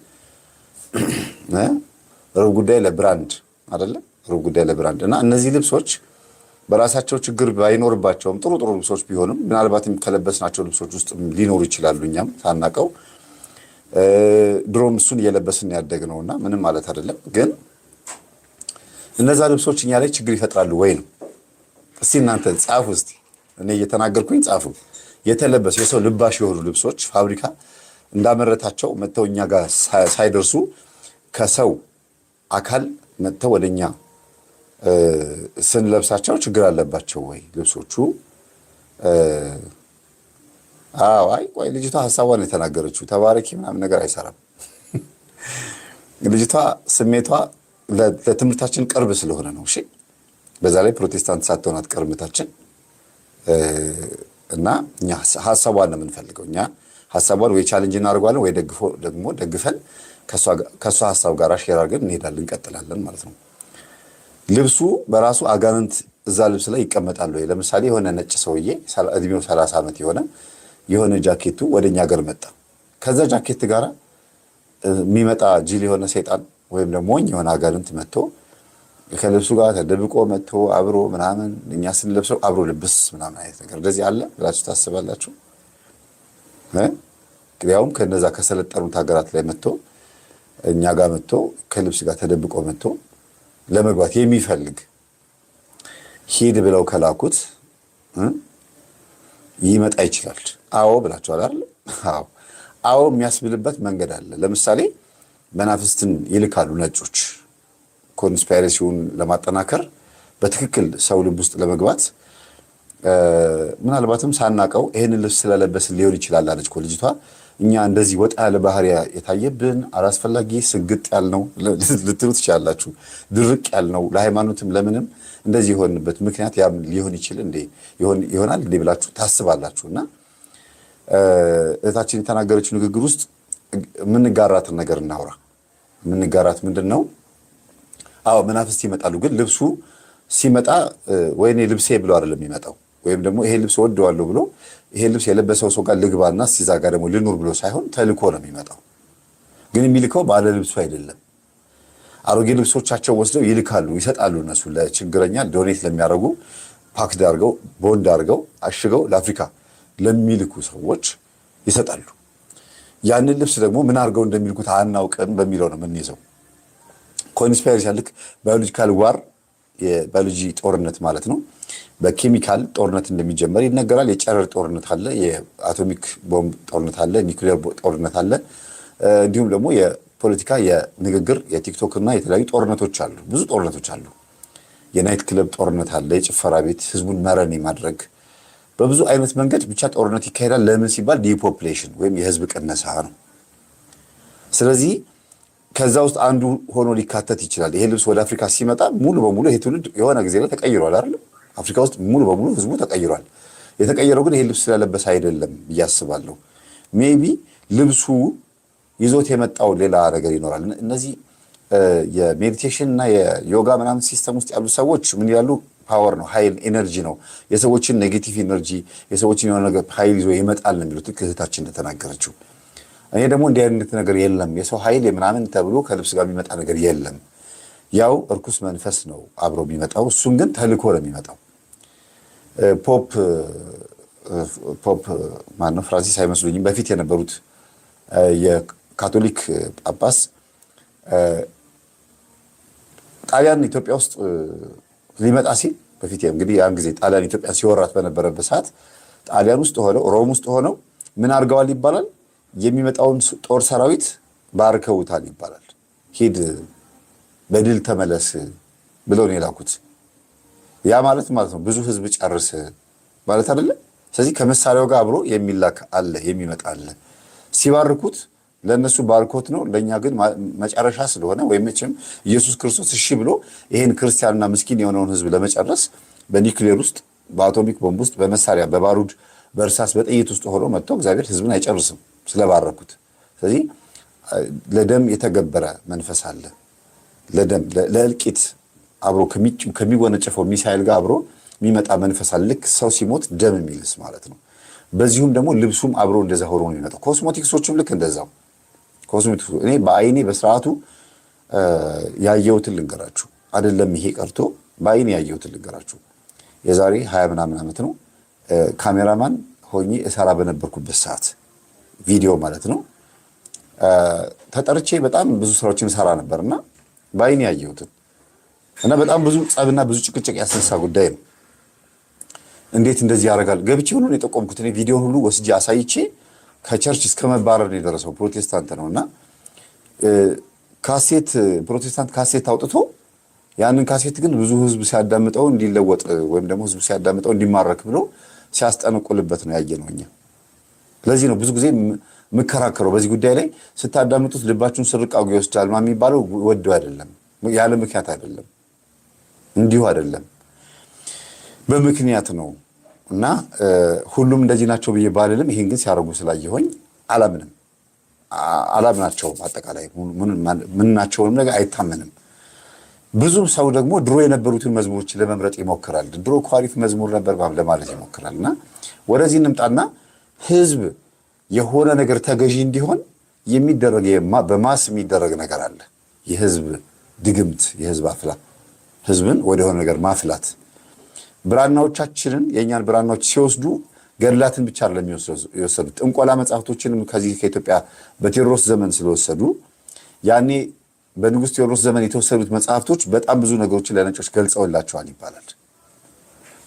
ሩብ ጉዳይ ለብራንድ አይደለ? ሩብ ጉዳይ ለብራንድ እና እነዚህ ልብሶች በራሳቸው ችግር ባይኖርባቸውም ጥሩ ጥሩ ልብሶች ቢሆንም ምናልባትም ከለበስናቸው ልብሶች ውስጥ ሊኖሩ ይችላሉ እኛም ሳናቀው ድሮም እሱን እየለበስን ያደግነውና ምንም ማለት አይደለም። ግን እነዛ ልብሶች እኛ ላይ ችግር ይፈጥራሉ ወይ ነው። እስቲ እናንተ ጻፉ። እስቲ እኔ እየተናገርኩኝ ጻፉ። የተለበሱ የሰው ልባሽ የሆኑ ልብሶች ፋብሪካ እንዳመረታቸው መጥተው እኛ ጋር ሳይደርሱ ከሰው አካል መጥተው ወደኛ ስንለብሳቸው ችግር አለባቸው ወይ ልብሶቹ? አይ ቆይ ልጅቷ ሐሳቧን የተናገረችው ተባረኪ ምናምን ነገር አይሰራም። ልጅቷ ስሜቷ ለትምህርታችን ቅርብ ስለሆነ ነው። እሺ በዛ ላይ ፕሮቴስታንት ሳትሆን አትቀርምታችን እና እኛ ሐሳቧን ነው የምንፈልገው። እኛ ሐሳቧን ወይ ቻሌንጅ እናደርጋለን ወይ ደግሞ ደግፈን ከሷ ሐሳብ ጋር ሼር አድርገን እንሄዳለን እንቀጥላለን ማለት ነው። ልብሱ በራሱ አጋንንት እዛ ልብስ ላይ ይቀመጣሉ ወይ? ለምሳሌ የሆነ ነጭ ሰውዬ እድሜው 30 ዓመት የሆነ ጃኬቱ ወደኛ ሀገር መጣ። ከዛ ጃኬት ጋር የሚመጣ ጅል የሆነ ሰይጣን ወይም ደግሞ የሆነ አጋንንት መጥቶ ከልብሱ ጋር ተደብቆ መጥቶ አብሮ ምናምን እኛ ስንለብሰው አብሮ ልብስ ምናምን አይነት ነገር እንደዚህ አለ ብላችሁ ታስባላችሁ? ያውም ከነዛ ከሰለጠኑት ሀገራት ላይ መጥቶ እኛ ጋር መጥቶ ከልብስ ጋር ተደብቆ መጥቶ ለመግባት የሚፈልግ ሂድ ብለው ከላኩት ይመጣ ይችላል። አዎ ብላችኋል አይደል? አዎ የሚያስብልበት መንገድ አለ። ለምሳሌ መናፍስትን ይልካሉ ነጮች ኮንስፓይሬሲውን ለማጠናከር በትክክል ሰው ልብ ውስጥ ለመግባት ምናልባትም ሳናቀው ይሄንን ልብስ ስለለበስን ሊሆን ይችላል አለች እኮ ልጅቷ። እኛ እንደዚህ ወጣ ያለ ባህሪያ የታየብን አላስፈላጊ ስግጥ ያልነው ልትሉ ትችላላችሁ። ድርቅ ያልነው ለሃይማኖትም ለምንም እንደዚህ የሆንበት ምክንያት ያም ሊሆን ይሆናል እንዴ ብላችሁ ታስባላችሁ። እና እህታችን የተናገረችው ንግግር ውስጥ የምንጋራትን ነገር እናውራ። የምንጋራት ምንድን ነው? አዎ መናፍስት ይመጣሉ። ግን ልብሱ ሲመጣ ወይኔ ልብሴ ብሎ አይደለም የሚመጣው፣ ወይም ደግሞ ይሄ ልብስ ወደዋለሁ ብሎ ይሄ ልብስ የለበሰው ሰው ጋር ልግባና ሲዛ ጋር ደግሞ ልኑር ብሎ ሳይሆን ተልኮ ነው የሚመጣው። ግን የሚልከው ባለ ልብሱ አይደለም። አሮጌ ልብሶቻቸው ወስደው ይልካሉ፣ ይሰጣሉ። እነሱ ለችግረኛ ዶኔት ለሚያደርጉ ፓክድ አድርገው ቦንድ አድርገው አሽገው ለአፍሪካ ለሚልኩ ሰዎች ይሰጣሉ። ያንን ልብስ ደግሞ ምን አድርገው እንደሚልኩት አናውቅም በሚለው ነው የምንይዘው። ኮንስፓይሬሲ ልክ ባዮሎጂካል ዋር የባዮሎጂ ጦርነት ማለት ነው። በኬሚካል ጦርነት እንደሚጀመር ይነገራል። የጨረር ጦርነት አለ፣ የአቶሚክ ቦምብ ጦርነት አለ፣ ኒውክሊየር ጦርነት አለ። እንዲሁም ደግሞ የፖለቲካ፣ የንግግር፣ የቲክቶክ እና የተለያዩ ጦርነቶች አሉ። ብዙ ጦርነቶች አሉ። የናይት ክለብ ጦርነት አለ፣ የጭፈራ ቤት ህዝቡን መረን የማድረግ በብዙ አይነት መንገድ ብቻ ጦርነት ይካሄዳል። ለምን ሲባል ዲፖፕሌሽን ወይም የህዝብ ቅነሳ ነው። ስለዚህ ከዛ ውስጥ አንዱ ሆኖ ሊካተት ይችላል። ይሄ ልብስ ወደ አፍሪካ ሲመጣ ሙሉ በሙሉ ይሄ ትውልድ የሆነ ጊዜ ላይ ተቀይሯል አይደል? አፍሪካ ውስጥ ሙሉ በሙሉ ህዝቡ ተቀይሯል። የተቀየረው ግን ይሄ ልብስ ስለለበሰ አይደለም ብዬ አስባለሁ። ሜቢ ልብሱ ይዞት የመጣው ሌላ ነገር ይኖራል። እነዚህ የሜዲቴሽን እና የዮጋ ምናምን ሲስተም ውስጥ ያሉ ሰዎች ምን ይላሉ? ፓወር ነው፣ ኃይል፣ ኤነርጂ ነው። የሰዎችን ኔጌቲቭ ኤነርጂ የሰዎችን የሆነ ነገር ኃይል ይዞ ይመጣል ነው የሚሉት። እህታችን እንደተናገረችው እኔ ደግሞ እንዲህ አይነት ነገር የለም የሰው ኃይል ምናምን ተብሎ ከልብስ ጋር የሚመጣ ነገር የለም። ያው እርኩስ መንፈስ ነው አብሮ የሚመጣው። እሱም ግን ተልኮ ነው የሚመጣው። ፖፕ ማነው ፍራንሲስ አይመስሉኝም፣ በፊት የነበሩት የካቶሊክ ጳጳስ ጣሊያን ኢትዮጵያ ውስጥ ሊመጣ ሲል በፊት እንግዲህ ያን ጊዜ ጣሊያን ኢትዮጵያ ሲወራት በነበረበት ሰዓት ጣሊያን ውስጥ ሆነው ሮም ውስጥ ሆነው ምን አድርገዋል ይባላል? የሚመጣውን ጦር ሰራዊት ባርከውታል ይባላል። ሂድ በድል ተመለስ ብለው ነው የላኩት። ያ ማለት ነው ብዙ ህዝብ ጨርስ ማለት አይደለ? ስለዚህ ከመሳሪያው ጋር አብሮ የሚላክ አለ፣ የሚመጣ አለ። ሲባርኩት ለነሱ ባርኮት ነው፣ ለኛ ግን መጨረሻ ስለሆነ ወይም መቼም ኢየሱስ ክርስቶስ እሺ ብሎ ይሄን ክርስቲያንና ምስኪን የሆነውን ህዝብ ለመጨረስ በኒውክሌር ውስጥ፣ በአቶሚክ ቦምብ ውስጥ፣ በመሳሪያ፣ በባሩድ፣ በእርሳስ፣ በጥይት ውስጥ ሆኖ መጥቶ እግዚአብሔር ህዝብን አይጨርስም ስለባረኩት። ስለዚህ ለደም የተገበረ መንፈስ አለ። ለደም ለእልቂት አብሮ ከሚወነጨፈው ሚሳኤል ጋር አብሮ የሚመጣ መንፈስ አለ። ልክ ሰው ሲሞት ደም የሚልስ ማለት ነው። በዚሁም ደግሞ ልብሱም አብሮ እንደዛ ሆኖ ነው የሚመጣው። ኮስሞቲክሶችም ልክ እንደዛው ኮስሞቲክስ እኔ በአይኔ በስርዓቱ ያየሁትን ልንገራችሁ። አይደለም ይሄ ቀርቶ በአይኔ ያየሁትን ልንገራችሁ። የዛሬ 20 ምናምን ዓመት ነው ካሜራማን ሆኜ እሰራ በነበርኩበት ሰዓት ቪዲዮ ማለት ነው ተጠርቼ በጣም ብዙ ስራዎችን እሰራ ነበርና በአይኔ ያየሁትን እና በጣም ብዙ ጸብና ብዙ ጭቅጭቅ ያስነሳ ጉዳይ ነው። እንዴት እንደዚህ ያደርጋል? ገብቼ ሁሉ ነው የጠቆምኩት። እኔ ቪዲዮን ሁሉ ወስጄ አሳይቼ ከቸርች እስከ መባረር ነው የደረሰው። ፕሮቴስታንት ነውና ካሴት ፕሮቴስታንት ካሴት አውጥቶ ያንን ካሴት ግን ብዙ ህዝብ ሲያዳምጠው እንዲለወጥ ወይም ደግሞ ህዝብ ሲያዳምጠው እንዲማረክ ብሎ ሲያስጠነቁልበት ነው ያየነው እኛ። ስለዚህ ነው ብዙ ጊዜ ምከራከረው በዚህ ጉዳይ ላይ ስታዳምጡት ልባችሁን ስርቅ አውጎ ይወስዳል ማለት የሚባለው ወዶ አይደለም፣ ያለ ምክንያት አይደለም፣ እንዲሁ አይደለም፣ በምክንያት ነው። እና ሁሉም እንደዚህ ናቸው ብዬ ባልልም ይሄን ግን ሲያደርጉ ስላየሆኝ አላምናቸውም። አጠቃላይ ምን ናቸውንም ነገር አይታመንም። ብዙ ሰው ደግሞ ድሮ የነበሩትን መዝሙሮች ለመምረጥ ይሞክራል። ድሮ ኳሪፍ መዝሙር ነበር ለማለት ይሞክራል። እና ወደዚህ እንምጣና ህዝብ የሆነ ነገር ተገዢ እንዲሆን የሚደረግ በማስ የሚደረግ ነገር አለ። የህዝብ ድግምት፣ የህዝብ አፍላ፣ ህዝብን ወደሆነ ነገር ማፍላት። ብራናዎቻችንን የእኛን ብራናዎች ሲወስዱ ገድላትን ብቻ አይደለም የወሰዱት። ጥንቆላ መጽሐፍቶችንም ከዚህ ከኢትዮጵያ በቴዎድሮስ ዘመን ስለወሰዱ ያኔ በንጉሥ ቴዎድሮስ ዘመን የተወሰዱት መጽሐፍቶች በጣም ብዙ ነገሮችን ለነጮች ገልጸውላቸዋል ይባላል።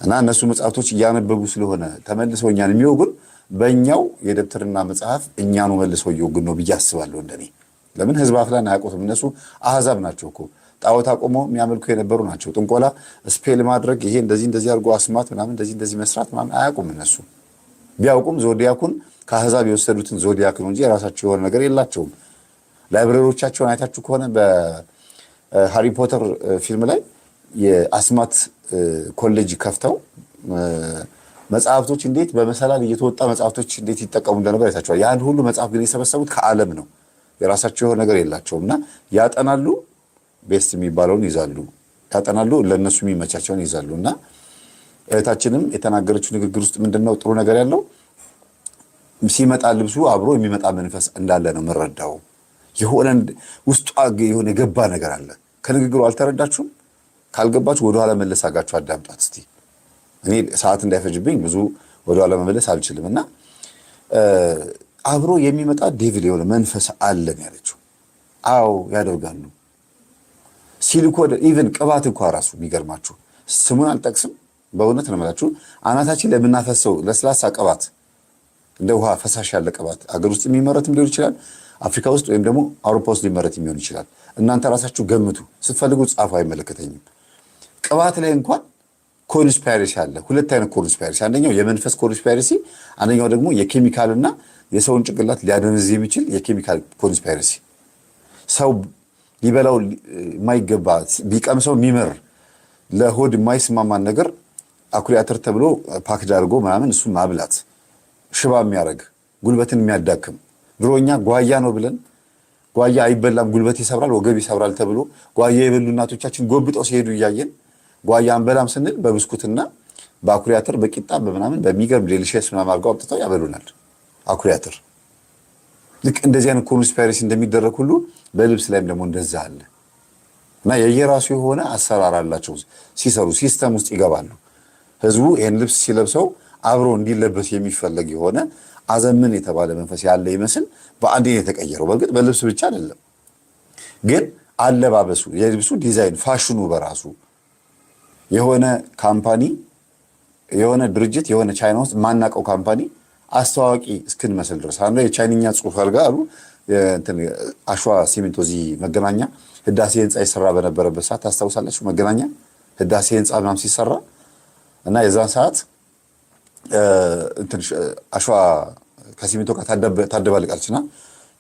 እና እነሱ መጽሐፍቶች እያነበቡ ስለሆነ ተመልሰው እኛን የሚወጉን በእኛው የደብተርና መጽሐፍ እኛኑ መልሰው እየወጉን ነው ብዬ አስባለሁ እንደኔ። ለምን ህዝብ አፍላን አያውቁትም። እነሱ አህዛብ ናቸው እኮ ጣዖት አቆመው የሚያመልኩ የነበሩ ናቸው። ጥንቆላ ስፔል ማድረግ ይሄ እንደዚህ አድርጎ አስማት ምናምን እንደዚህ መስራት ምናምን አያውቁም። እነሱ ቢያውቁም ዞዲያኩን ከአህዛብ የወሰዱትን ዞዲያክ ነው እንጂ የራሳቸው የሆነ ነገር የላቸውም። ላይብረሪዎቻቸውን አይታችሁ ከሆነ በሃሪ ፖተር ፊልም ላይ የአስማት ኮሌጅ ከፍተው መጽሐፍቶች እንዴት በመሰላል እየተወጣ መጽሐፍቶች እንዴት ይጠቀሙ እንደነበር አይታችኋል። ያን ሁሉ መጽሐፍ ግን የሰበሰቡት ከዓለም ነው። የራሳቸው የሆነ ነገር የላቸውም። እና ያጠናሉ፣ ቤስት የሚባለውን ይዛሉ፣ ያጠናሉ፣ ለእነሱ የሚመቻቸውን ይዛሉ። እና እህታችንም የተናገረችው ንግግር ውስጥ ምንድነው ጥሩ ነገር ያለው ሲመጣ ልብሱ አብሮ የሚመጣ መንፈስ እንዳለ ነው የምንረዳው። የሆነ ውስጧ የሆነ የገባ ነገር አለ። ከንግግሩ አልተረዳችሁም? ካልገባችሁ ወደኋላ መለስ አጋችሁ አዳምጧት እስቲ። እኔ ሰዓት እንዳይፈጅብኝ ብዙ ወደኋላ መመለስ አልችልም። እና አብሮ የሚመጣ ዴቪል የሆነ መንፈስ አለን ያለችው። አዎ ያደርጋሉ። ሲልኮ ኢቭን ቅባት እንኳ ራሱ የሚገርማችሁ ስሙን አልጠቅስም፣ በእውነት ነው የምላችሁ። አናታችን ለምናፈሰው ለስላሳ ቅባት እንደ ውሃ ፈሳሽ ያለ ቅባት አገር ውስጥ የሚመረትም ሊሆን ይችላል፣ አፍሪካ ውስጥ ወይም ደግሞ አውሮፓ ውስጥ ሊመረት የሚሆን ይችላል። እናንተ ራሳችሁ ገምቱ፣ ስትፈልጉ ጻፉ፣ አይመለከተኝም። ቅባት ላይ እንኳን ኮንስፓይረሲ አለ። ሁለት አይነት ኮንስፓይረሲ፣ አንደኛው የመንፈስ ኮንስፓይረሲ፣ አንደኛው ደግሞ የኬሚካልና የሰውን ጭንቅላት ሊያደነዝ የሚችል የኬሚካል ኮንስፓይረሲ። ሰው ሊበላው የማይገባ ቢቀምሰው የሚመር ለሆድ የማይስማማን ነገር አኩሪ አተር ተብሎ ፓክድ አድርጎ ምናምን እሱን ማብላት፣ ሽባ የሚያደርግ ጉልበትን የሚያዳክም። ድሮኛ ጓያ ነው ብለን ጓያ አይበላም ጉልበት ይሰብራል ወገብ ይሰብራል ተብሎ ጓያ የበሉ እናቶቻችን ጎብጠው ሲሄዱ እያየን ጓያ አንበላም ስንል በብስኩትና በአኩሪ አተር በቂጣ በምናምን በሚገርም ዴሊሺየስ ምናምን አድርገው አውጥተው ያበሉናል። አኩሪ አተር ልክ እንደዚህ አይነት ኮንስፓይረሲ እንደሚደረግ ሁሉ በልብስ ላይም ደግሞ እንደዛ አለ። እና የየራሱ የሆነ አሰራር አላቸው። ሲሰሩ ሲስተም ውስጥ ይገባሉ። ህዝቡ ይህን ልብስ ሲለብሰው አብሮ እንዲለበስ የሚፈለግ የሆነ አዘምን የተባለ መንፈስ ያለ ይመስል በአንዴ የተቀየረው። በእርግጥ በልብስ ብቻ አይደለም፣ ግን አለባበሱ፣ የልብሱ ዲዛይን፣ ፋሽኑ በራሱ የሆነ ካምፓኒ፣ የሆነ ድርጅት፣ የሆነ ቻይና ውስጥ ማናቀው ካምፓኒ አስተዋዋቂ እስክንመስል ድረስ አንዱ የቻይንኛ ጽሑፍ አድርጋ አሉ አሸዋ ሲሚንቶ እዚህ መገናኛ ህዳሴ ህንፃ ይሰራ በነበረበት ሰዓት ታስታውሳላችሁ? መገናኛ ህዳሴ ህንፃ ምናምን ሲሰራ እና የዛን ሰዓት አሸዋ ከሲሚንቶ ጋር ታደባልቃለችና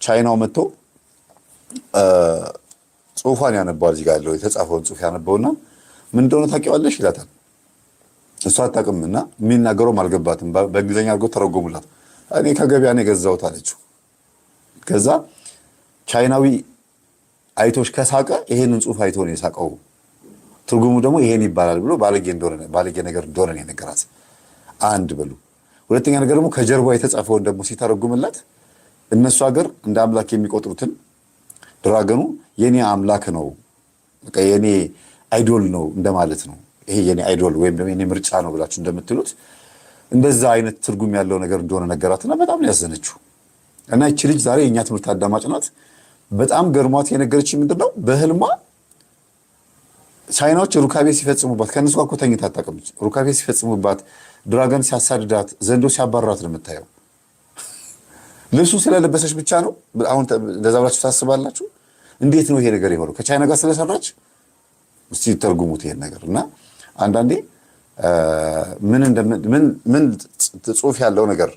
ቻይናው መጥቶ ጽሑፏን ያነባዋል። እዚህ ጋር ያለው የተጻፈውን ጽሑፍ ያነበውና ምን እንደሆነ ታውቂዋለሽ ይላታል። እሷ አታውቅምና የሚናገረውም አልገባትም። በእንግሊዝኛ አድርገው ተረጎሙላት። እኔ ከገበያ ነው የገዛሁት አለችው። ከዛ ቻይናዊ አይቶሽ ከሳቀ ይሄንን ጽሑፍ አይቶ ነው የሳቀው። ትርጉሙ ደግሞ ይሄን ይባላል ብሎ ባለጌ ነገር እንደሆነ ነው የነገራት። አንድ በሉ። ሁለተኛ ነገር ደግሞ ከጀርባ የተጻፈውን ደግሞ ሲተረጉምላት እነሱ ሀገር እንደ አምላክ የሚቆጥሩትን ድራገኑ የኔ አምላክ ነው፣ በቃ የኔ አይዶል ነው እንደማለት ነው። ይሄ የኔ አይዶል ወይም ደግሞ የኔ ምርጫ ነው ብላችሁ እንደምትሉት እንደዛ አይነት ትርጉም ያለው ነገር እንደሆነ ነገራትና በጣም ነው ያዘነችው። እና እቺ ልጅ ዛሬ የኛ ትምህርት አዳማጭ ናት። በጣም ገርሟት የነገረችኝ ምንድነው በህልሟ ቻይናዎች ሩካቤ ሲፈጽሙባት ከነሱ ጋር እኮ ተኝታ አታውቅም። ሩካቤ ሲፈጽሙባት፣ ድራገን ሲያሳድዳት፣ ዘንዶ ሲያባራት ነው የምታየው። ልብሱ ስለለበሰች ብቻ ነው አሁን እንደዛ ብላችሁ ታስባላችሁ? እንዴት ነው ይሄ ነገር የሆነው? ከቻይና ጋር ስለሰራች? እስቲ ተርጉሙት ይሄን ነገር። እና አንዳንዴ ምን ጽሑፍ ያለው ነገር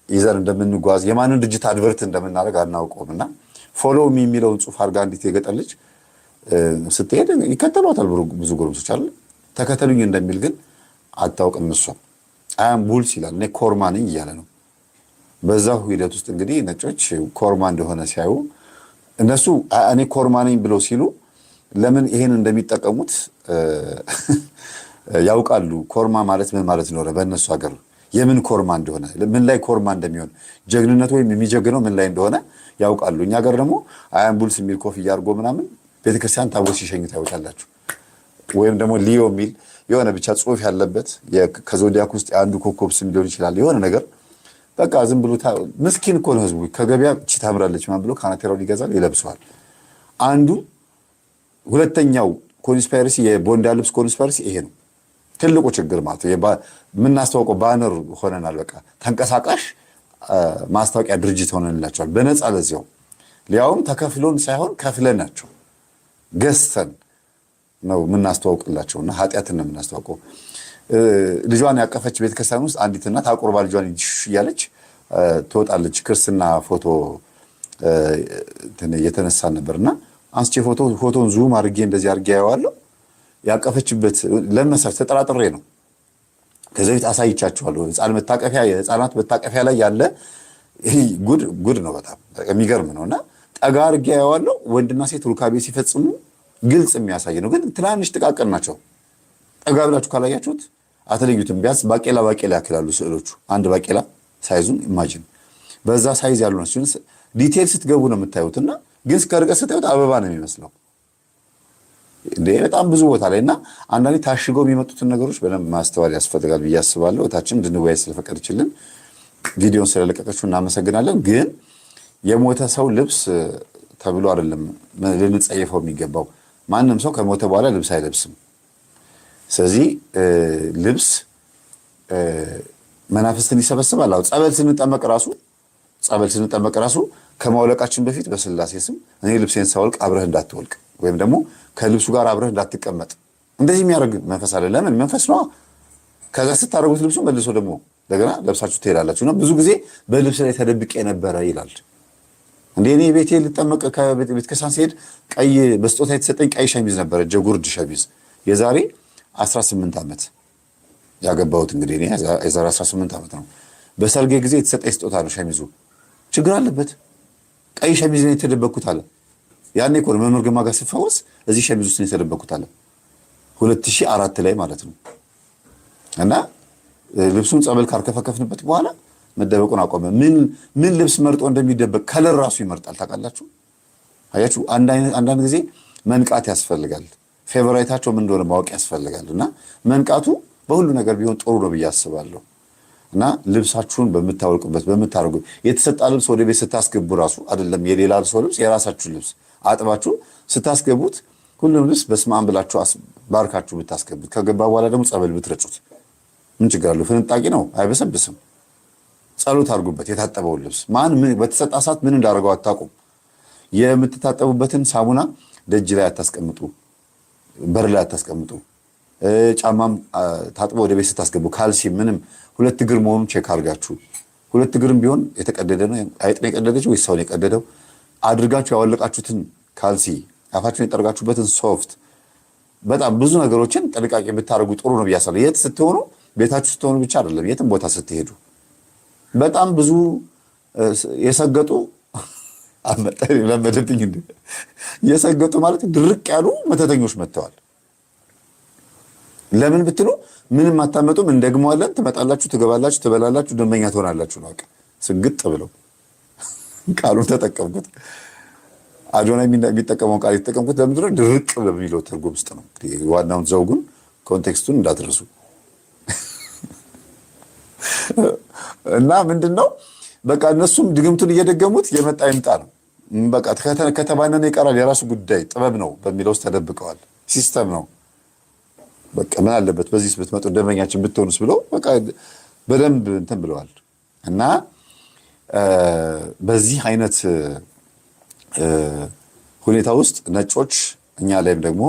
ይዘን እንደምንጓዝ የማንን ድርጅት አድቨርት እንደምናደርግ አናውቀውም። እና ፎሎ ሚ የሚለውን ጽሑፍ አድርጋ አንዲት የገጠር ልጅ ስትሄድ ይከተሏታል ብዙ ጎረምሶች አለ። ተከተሉኝ እንደሚል ግን አታውቅም። እሷ አያም ቡልስ ይላል፣ እኔ ኮርማ ነኝ እያለ ነው። በዛው ሂደት ውስጥ እንግዲህ ነጮች ኮርማ እንደሆነ ሲያዩ እነሱ እኔ ኮርማ ነኝ ብለው ሲሉ ለምን ይሄን እንደሚጠቀሙት ያውቃሉ። ኮርማ ማለት ምን ማለት ነው በእነሱ ሀገር የምን ኮርማ እንደሆነ ምን ላይ ኮርማ እንደሚሆን ጀግንነት ወይም የሚጀግነው ምን ላይ እንደሆነ ያውቃሉ። እኛ ሀገር ደግሞ አያም ቡልስ የሚል ኮፍያ አድርጎ ምናምን ቤተክርስቲያን ታቦት ሲሸኝ ታዩታላችሁ። ወይም ደግሞ ሊዮ የሚል የሆነ ብቻ ጽሑፍ ያለበት ከዞዲያክ ውስጥ የአንዱ ኮከብ ስም ሊሆን ይችላል። የሆነ ነገር በቃ ዝም ብሎ ምስኪን እኮ ነው ህዝቡ። ከገበያ እቺ ታምራለች ማን ብሎ ካናቴራውን ይገዛል ይለብሰዋል። አንዱ ሁለተኛው ኮንስፓይረሲ የቦንዳ ልብስ ኮንስፓይረሲ ይሄ ነው ትልቁ ችግር ማለት ነው። የምናስተዋውቀው ባነር ሆነናል። በቃ ተንቀሳቃሽ ማስታወቂያ ድርጅት ሆነንላቸዋል በነፃ ለዚያው ሊያውም ተከፍሎን ሳይሆን ከፍለናቸው ገዝተን ነው የምናስተዋውቅላቸው። እና ኃጢአትን ነው የምናስተዋውቀው። ልጇን ያቀፈች ቤተክርስቲያን ውስጥ አንዲት እናት አቁርባ ልጇን እያለች ትወጣለች። ክርስትና ፎቶ እየተነሳን ነበርና አንስቼ ፎቶን ዙም አድርጌ እንደዚህ አድርጌ ያየዋለሁ። ያቀፈችበት ለመሳች ተጠራጥሬ ነው። ከዚህ በፊት አሳይቻችኋለሁ። የህፃናት መታቀፊያ ላይ ያለ ጉድ ነው። በጣም የሚገርም ነው። እና ጠጋ አድርጌ ያየዋለሁ። ወንድና ሴት ሩካቤ ሲፈጽሙ ግልጽ የሚያሳይ ነው። ግን ትናንሽ ጥቃቅን ናቸው። ጠጋ ብላችሁ ካላያችሁት አትለዩትም። ቢያንስ ባቄላ ያክላሉ ስዕሎቹ። አንድ ባቄላ ሳይዙን ኢማጂን በዛ ሳይዝ ያሉ ናቸው። ዲቴል ስትገቡ ነው የምታዩትና ግን ከርቀት ስታዩት አበባ ነው የሚመስለው። በጣም ብዙ ቦታ ላይ እና አንዳንዴ ታሽገው የሚመጡትን ነገሮች በደንብ ማስተዋል ያስፈልጋል ብዬ አስባለሁ። እታችን እንድንወያይ ስለፈቀደችልን ቪዲዮን ስለለቀቀችው እናመሰግናለን። ግን የሞተ ሰው ልብስ ተብሎ አይደለም ልንጸየፈው የሚገባው። ማንም ሰው ከሞተ በኋላ ልብስ አይለብስም። ስለዚህ ልብስ መናፍስትን ይሰበስባል። አዎ ጸበል ስንጠመቅ ራሱ ከማውለቃችን በፊት በስላሴ ስም እኔ ልብሴን ሳወልቅ አብረህ እንዳትወልቅ ወይም ደግሞ ከልብሱ ጋር አብረህ እንዳትቀመጥ እንደዚህ የሚያደርግ መንፈስ አለ። ለምን መንፈስ ነው። ከዛ ስታደርጉት ልብሱ መልሶ ደግሞ እንደገና ለብሳችሁ ትሄዳላችሁ። እና ብዙ ጊዜ በልብስ ላይ ተደብቄ ነበረ ይላል። እኔ ቤቴ ልጠመቅ ከቤተክርስቲያን ሲሄድ ቀይ በስጦታ የተሰጠኝ ቀይ ሸሚዝ ነበረ፣ ጀጉርድ ሸሚዝ የዛሬ 18 ዓመት ያገባሁት እንግዲህ እኔ የዛሬ 18 ዓመት ነው። በሰርጌ ጊዜ የተሰጠኝ ስጦታ ነው ሸሚዙ። ችግር አለበት? ቀይ ሸሚዝ ነው የተደበቅኩት አለ። ያኔ እኮ ነው መምህር ግርማ ጋር ሲፈወስ እዚህ ሸሚዝ ውስጥ ነው የተደበቅኩት አለ። 2004 ላይ ማለት ነው። እና ልብሱን ጸበል ካርከፈከፍንበት በኋላ መደበቁን አቆመ። ምን ልብስ መርጦ እንደሚደበቅ ከለር ራሱ ይመርጣል። ታውቃላችሁ? አያችሁ? አንዳንድ ጊዜ መንቃት ያስፈልጋል። ፌቨራይታቸው ምን እንደሆነ ማወቅ ያስፈልጋል። እና መንቃቱ በሁሉ ነገር ቢሆን ጥሩ ነው ብዬ አስባለሁ። እና ልብሳችሁን በምታወልቁበት በምታረጉ የተሰጣ ልብስ ወደ ቤት ስታስገቡ ራሱ አይደለም የሌላ ሰው ልብስ የራሳችሁ ልብስ አጥባችሁ ስታስገቡት ሁሉም ልብስ በስመ አብ ብላችሁ ባርካችሁ ብታስገቡት ከገባ በኋላ ደግሞ ጸበል ብትረጩት ምን ችግር አለው? ፍንጣቂ ነው፣ አይበሰብስም። ጸሎት አድርጉበት። የታጠበውን ልብስ በተሰጣ ሰዓት ምን እንዳደረገው አታውቁም። የምትታጠቡበትን ሳሙና ደጅ ላይ አታስቀምጡ፣ በር ላይ አታስቀምጡ። ጫማም ታጥቦ ወደ ቤት ስታስገቡ ካልሲ ምንም 2 እግር መሆኑን ቼክ አድርጋችሁ 2 እግርም ቢሆን የተቀደደ ነው አይጥ ነው የቀደደችው ወይስ ሰው ነው የቀደደው አድርጋችሁ ያወለቃችሁትን ካልሲ አፋችሁን የጠርጋችሁበትን ሶፍት በጣም ብዙ ነገሮችን ጥንቃቄ ብታደርጉ ጥሩ ነው ብያሳለሁ። የት ስትሆኑ ቤታችሁ ስትሆኑ ብቻ አይደለም የትም ቦታ ስትሄዱ በጣም ብዙ የሰገጡ አመጣኝ ለመደብኝ እንዴ የሰገጡ ማለት ድርቅ ያሉ መተተኞች መጥተዋል። ለምን ብትሉ ምንም አታመጡም፣ እንደግመዋለን፣ ትመጣላችሁ፣ ትገባላችሁ፣ ትበላላችሁ፣ ደንበኛ ትሆናላችሁ ነው። በቃ ስግጥ ብለው ቃሉን ተጠቀምኩት። አዶናይ የሚጠቀመው ቃል የተጠቀምኩት ለምንድን ነው? ድርቅ በሚለው ትርጉም ውስጥ ነው። ዋናውን ዘውጉን ኮንቴክስቱን እንዳትረሱ። እና ምንድን ነው በቃ እነሱም ድግምቱን እየደገሙት የመጣ ይምጣ ነው። በቃ ከተባነነ ይቀራል፣ የራሱ ጉዳይ ጥበብ ነው በሚለው ውስጥ ተደብቀዋል። ሲስተም ነው። በቃ ምን አለበት በዚህ ብትመጡ ደንበኛችን ብትሆኑስ ብለው በቃ በደንብ እንትን ብለዋል። እና በዚህ አይነት ሁኔታ ውስጥ ነጮች እኛ ላይም ደግሞ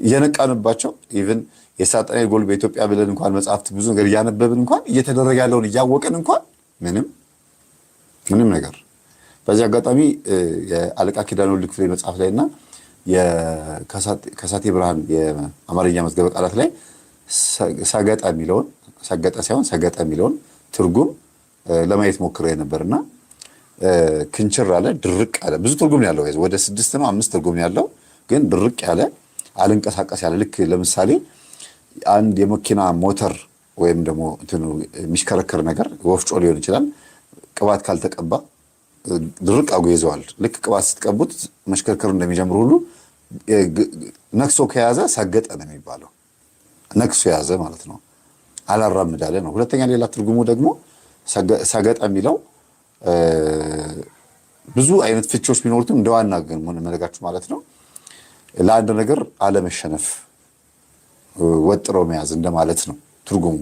እየነቃንባቸው ኢቭን የሳጥናኤል ጎል በኢትዮጵያ ብለን እንኳን መጽሐፍት ብዙ ነገር እያነበብን እንኳን እየተደረገ ያለውን እያወቅን እንኳን ምንም ነገር በዚህ አጋጣሚ የአለቃ ኪዳነ ወልድ ክፍሌ መጽሐፍ ላይና የከሳቴ ብርሃን የአማርኛ መዝገበ ቃላት ላይ ሰገጠ የሚለውን ሰገጠ ሳይሆን ሰገጠ የሚለውን ትርጉም ለማየት ሞክሬ ነበርና ክንችር አለ፣ ድርቅ አለ። ብዙ ትርጉም ነው ያለው። ወደ 6 ነው 5 ትርጉም ያለው፣ ግን ድርቅ ያለ አልንቀሳቀስ ያለ። ልክ ለምሳሌ አንድ የመኪና ሞተር ወይም ደግሞ እንትኑ የሚሽከረከር ነገር ወፍጮ ሊሆን ይችላል። ቅባት ካልተቀባ ድርቅ አጉ ይዘዋል። ልክ ቅባት ስትቀቡት መሽከርከር እንደሚጀምር ሁሉ ነክሶ ከያዘ ሰገጠ ነው የሚባለው። ነክሶ የያዘ ማለት ነው። አላራምዳለ ነው። ሁለተኛ ሌላ ትርጉሙ ደግሞ ሰገጠ የሚለው ብዙ አይነት ፍቾች ቢኖሩትም እንደዋና ግን መነጋችሁ ማለት ነው ለአንድ ነገር አለመሸነፍ፣ ወጥሮ መያዝ እንደማለት ነው ትርጉሙ።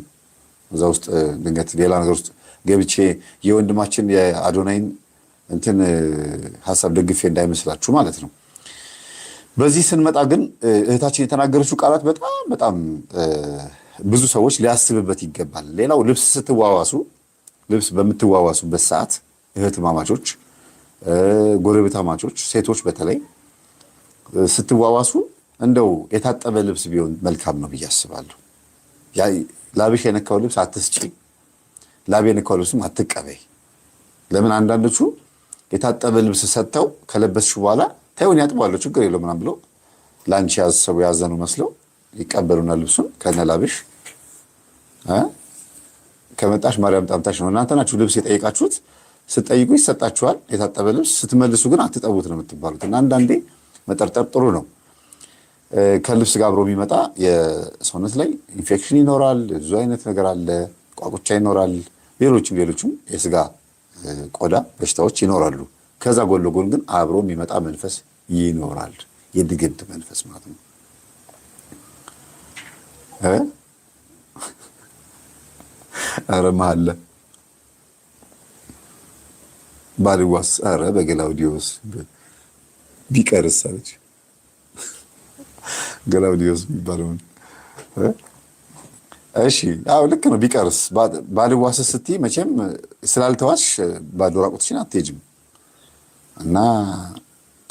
እዛ ውስጥ ድንገት ሌላ ነገር ውስጥ ገብቼ የወንድማችን የአዶናይን እንትን ሐሳብ ደግፌ እንዳይመስላችሁ ማለት ነው። በዚህ ስንመጣ ግን እህታችን የተናገረችው ቃላት በጣም ብዙ ሰዎች ሊያስብበት ይገባል። ሌላው ልብስ በምትዋዋሱበት ሰዓት እህትማማቾች፣ ጎረቤታማቾች፣ ሴቶች በተለይ ስትዋዋሱ እንደው የታጠበ ልብስ ቢሆን መልካም ነው ብዬ አስባለሁ። ላብሽ የነካው ልብስ አትስጪ፣ ላብ የነካው ልብስም አትቀበይ። ለምን አንዳንዶቹ የታጠበ ልብስ ሰጥተው ከለበስሽ በኋላ ታዩን ያጥባሉ ችግር የለው ምናምን ብለው ላንቺ ያሰቡ ያዘኑ መስለው ይቀበሉና ልብሱን ከነላብሽ ከመጣሽ ማርያም ጣምታሽ ነው። እናንተ ናችሁ ልብስ የጠየቃችሁት፣ ስትጠይቁ ይሰጣችኋል የታጠበ ልብስ፣ ስትመልሱ ግን አትጠቡት ነው የምትባሉት። እና አንዳንዴ መጠርጠር ጥሩ ነው። ከልብስ ጋር አብሮ የሚመጣ የሰውነት ላይ ኢንፌክሽን ይኖራል፣ ብዙ አይነት ነገር አለ፣ ቋቁቻ ይኖራል፣ ሌሎችም የስጋ ቆዳ በሽታዎች ይኖራሉ። ከዛ ጎን ለጎን ግን አብሮ የሚመጣ መንፈስ ይኖራል፣ የድግምት መንፈስ ማለት ነው። አረ መሀለ ባልዋስ አረ በገላውዲዮስ ቢቀርስ አለች። ገላውዲዮስ የሚባለው እሺ፣ አዎ ልክ ነው። ቢቀርስ ባልዋስ ስትይ መቼም ስላልተዋሽ ባዶ ራቁትሽን አትሄጂም። እና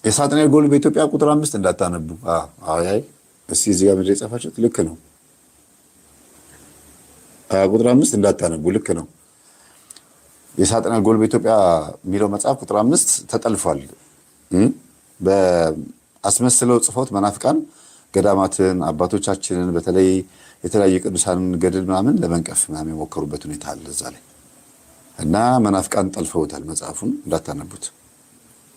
የሳጥናኤል ጎል በኢትዮጵያ ቁጥር 5 እንዳታነቡ። አይ እስቲ እዚህ ጋር ምድር የጻፋችሁት ልክ ነው። ቁጥር 5 እንዳታነቡ ልክ ነው። የሳጥናኤል ጎል በኢትዮጵያ የሚለው መጽሐፍ ቁጥር 5 ተጠልፏል። በአስመስለው ጽፎት መናፍቃን ገዳማትን አባቶቻችንን በተለይ የተለያዩ ቅዱሳንን ገድል ምናምን ለመንቀፍ ምናምን የሞከሩበት ሁኔታ አለ እዛ ላይ እና መናፍቃን ጠልፈውታል መጽሐፉን።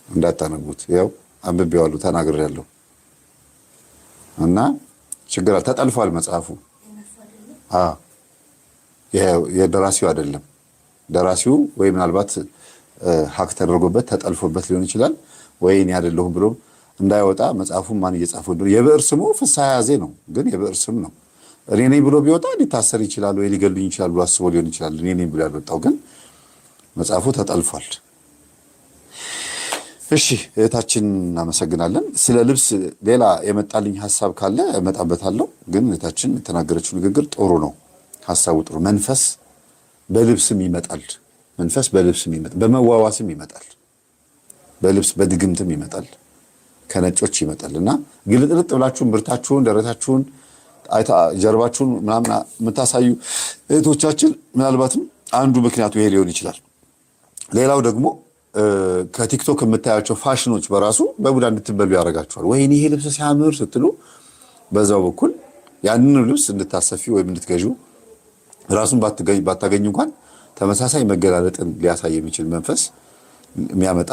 እንዳታነቡት ያው አንብቤዋለሁ ተናግሬያለሁ። እና ችግር ተጠልፏል መጽሐፉ። የደራሲው አይደለም። ደራሲው ወይ ምናልባት ሀክ ተደርጎበት ተጠልፎበት ሊሆን ይችላል፣ ወይ እኔ አይደለሁም ብሎ እንዳይወጣ መጽሐፉን ማን እየጻፈው እንደሆነ የብዕር ስሙ ፍስሐ ያዜ ነው፣ ግን የብዕር ስም ነው። እኔ ነኝ ብሎ ቢወጣ ሊታሰር ይችላል ወይ ሊገሉኝ ይችላል ብሎ አስቦ ሊሆን ይችላል። እኔ ነኝ ብሎ ያልወጣው ግን መጽሐፉ ተጠልፏል። እሺ እህታችን እናመሰግናለን። ስለ ልብስ ሌላ የመጣልኝ ሀሳብ ካለ እመጣበታለሁ። ግን እህታችን የተናገረችው ንግግር ጥሩ ነው፣ ሀሳቡ ጥሩ። መንፈስ በልብስም ይመጣል፣ በመዋዋስም ይመጣል፣ በልብስ በድግምትም ይመጣል፣ ከነጮች ይመጣል። እና ግልጥልጥ ብላችሁን ብርታችሁን ደረታችሁን ጀርባችሁን ምናምን የምታሳዩ እህቶቻችን ምናልባትም አንዱ ምክንያቱ ይሄ ሊሆን ይችላል። ሌላው ደግሞ ከቲክቶክ የምታያቸው ፋሽኖች በራሱ በቡዳ እንድትበሉ ያደርጋችኋል። ወይኔ ይሄ ልብስ ሲያምር ስትሉ በዛው በኩል ያንን ልብስ እንድታሰፊ ወይም እንድትገዢው ራሱን ባታገኙ እንኳን ተመሳሳይ መገላለጥን ሊያሳይ የሚችል መንፈስ የሚያመጣ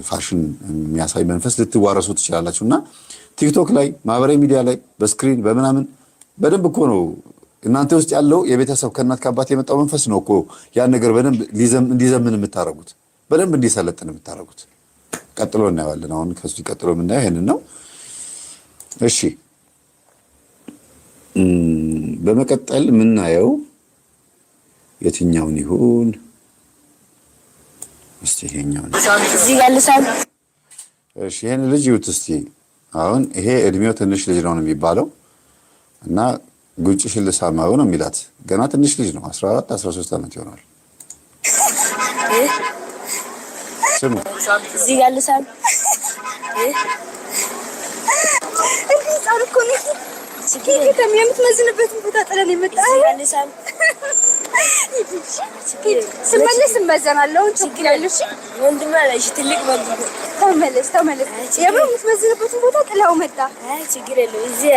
ፋሽን የሚያሳይ መንፈስ ልትዋረሱ ትችላላችሁ። እና ቲክቶክ ላይ ማህበራዊ ሚዲያ ላይ በስክሪን በምናምን በደንብ እኮ ነው እናንተ ውስጥ ያለው የቤተሰብ ከእናት ከአባት የመጣው መንፈስ ነው እኮ ያን ነገር በደንብ እንዲዘምን የምታደርጉት በደንብ እንዲሰለጥን የምታደርጉት። ቀጥሎ እናየዋለን። አሁን ከሱ ቀጥሎ የምናየው ይሄንን ነው። እሺ በመቀጠል የምናየው የትኛውን ይሁን? እስቲ ይሄኛውን እዚህ ጋር ልሳም። እሺ ይሄን ልጅ ይሁት እስቲ። አሁን ይሄ እድሜው ትንሽ ልጅ ነው የሚባለው እና ጉንጭሽን ልሳማው ነው የሚላት። ገና ትንሽ ልጅ ነው፣ 14 13 ዓመት ይሆናል። ስሙ እዚህ ጋር ልሳም። የምትመዝንበትን ቦታ ጥለን የመጣው ስመለስ እመዘናለሁ። ችግር ያለሽ ወንድም አለሽ ትልቅ ተመለስ የምር የምትመዝንበትን ቦታ ጥላው መጣ። ችግር የለውም። እዚህ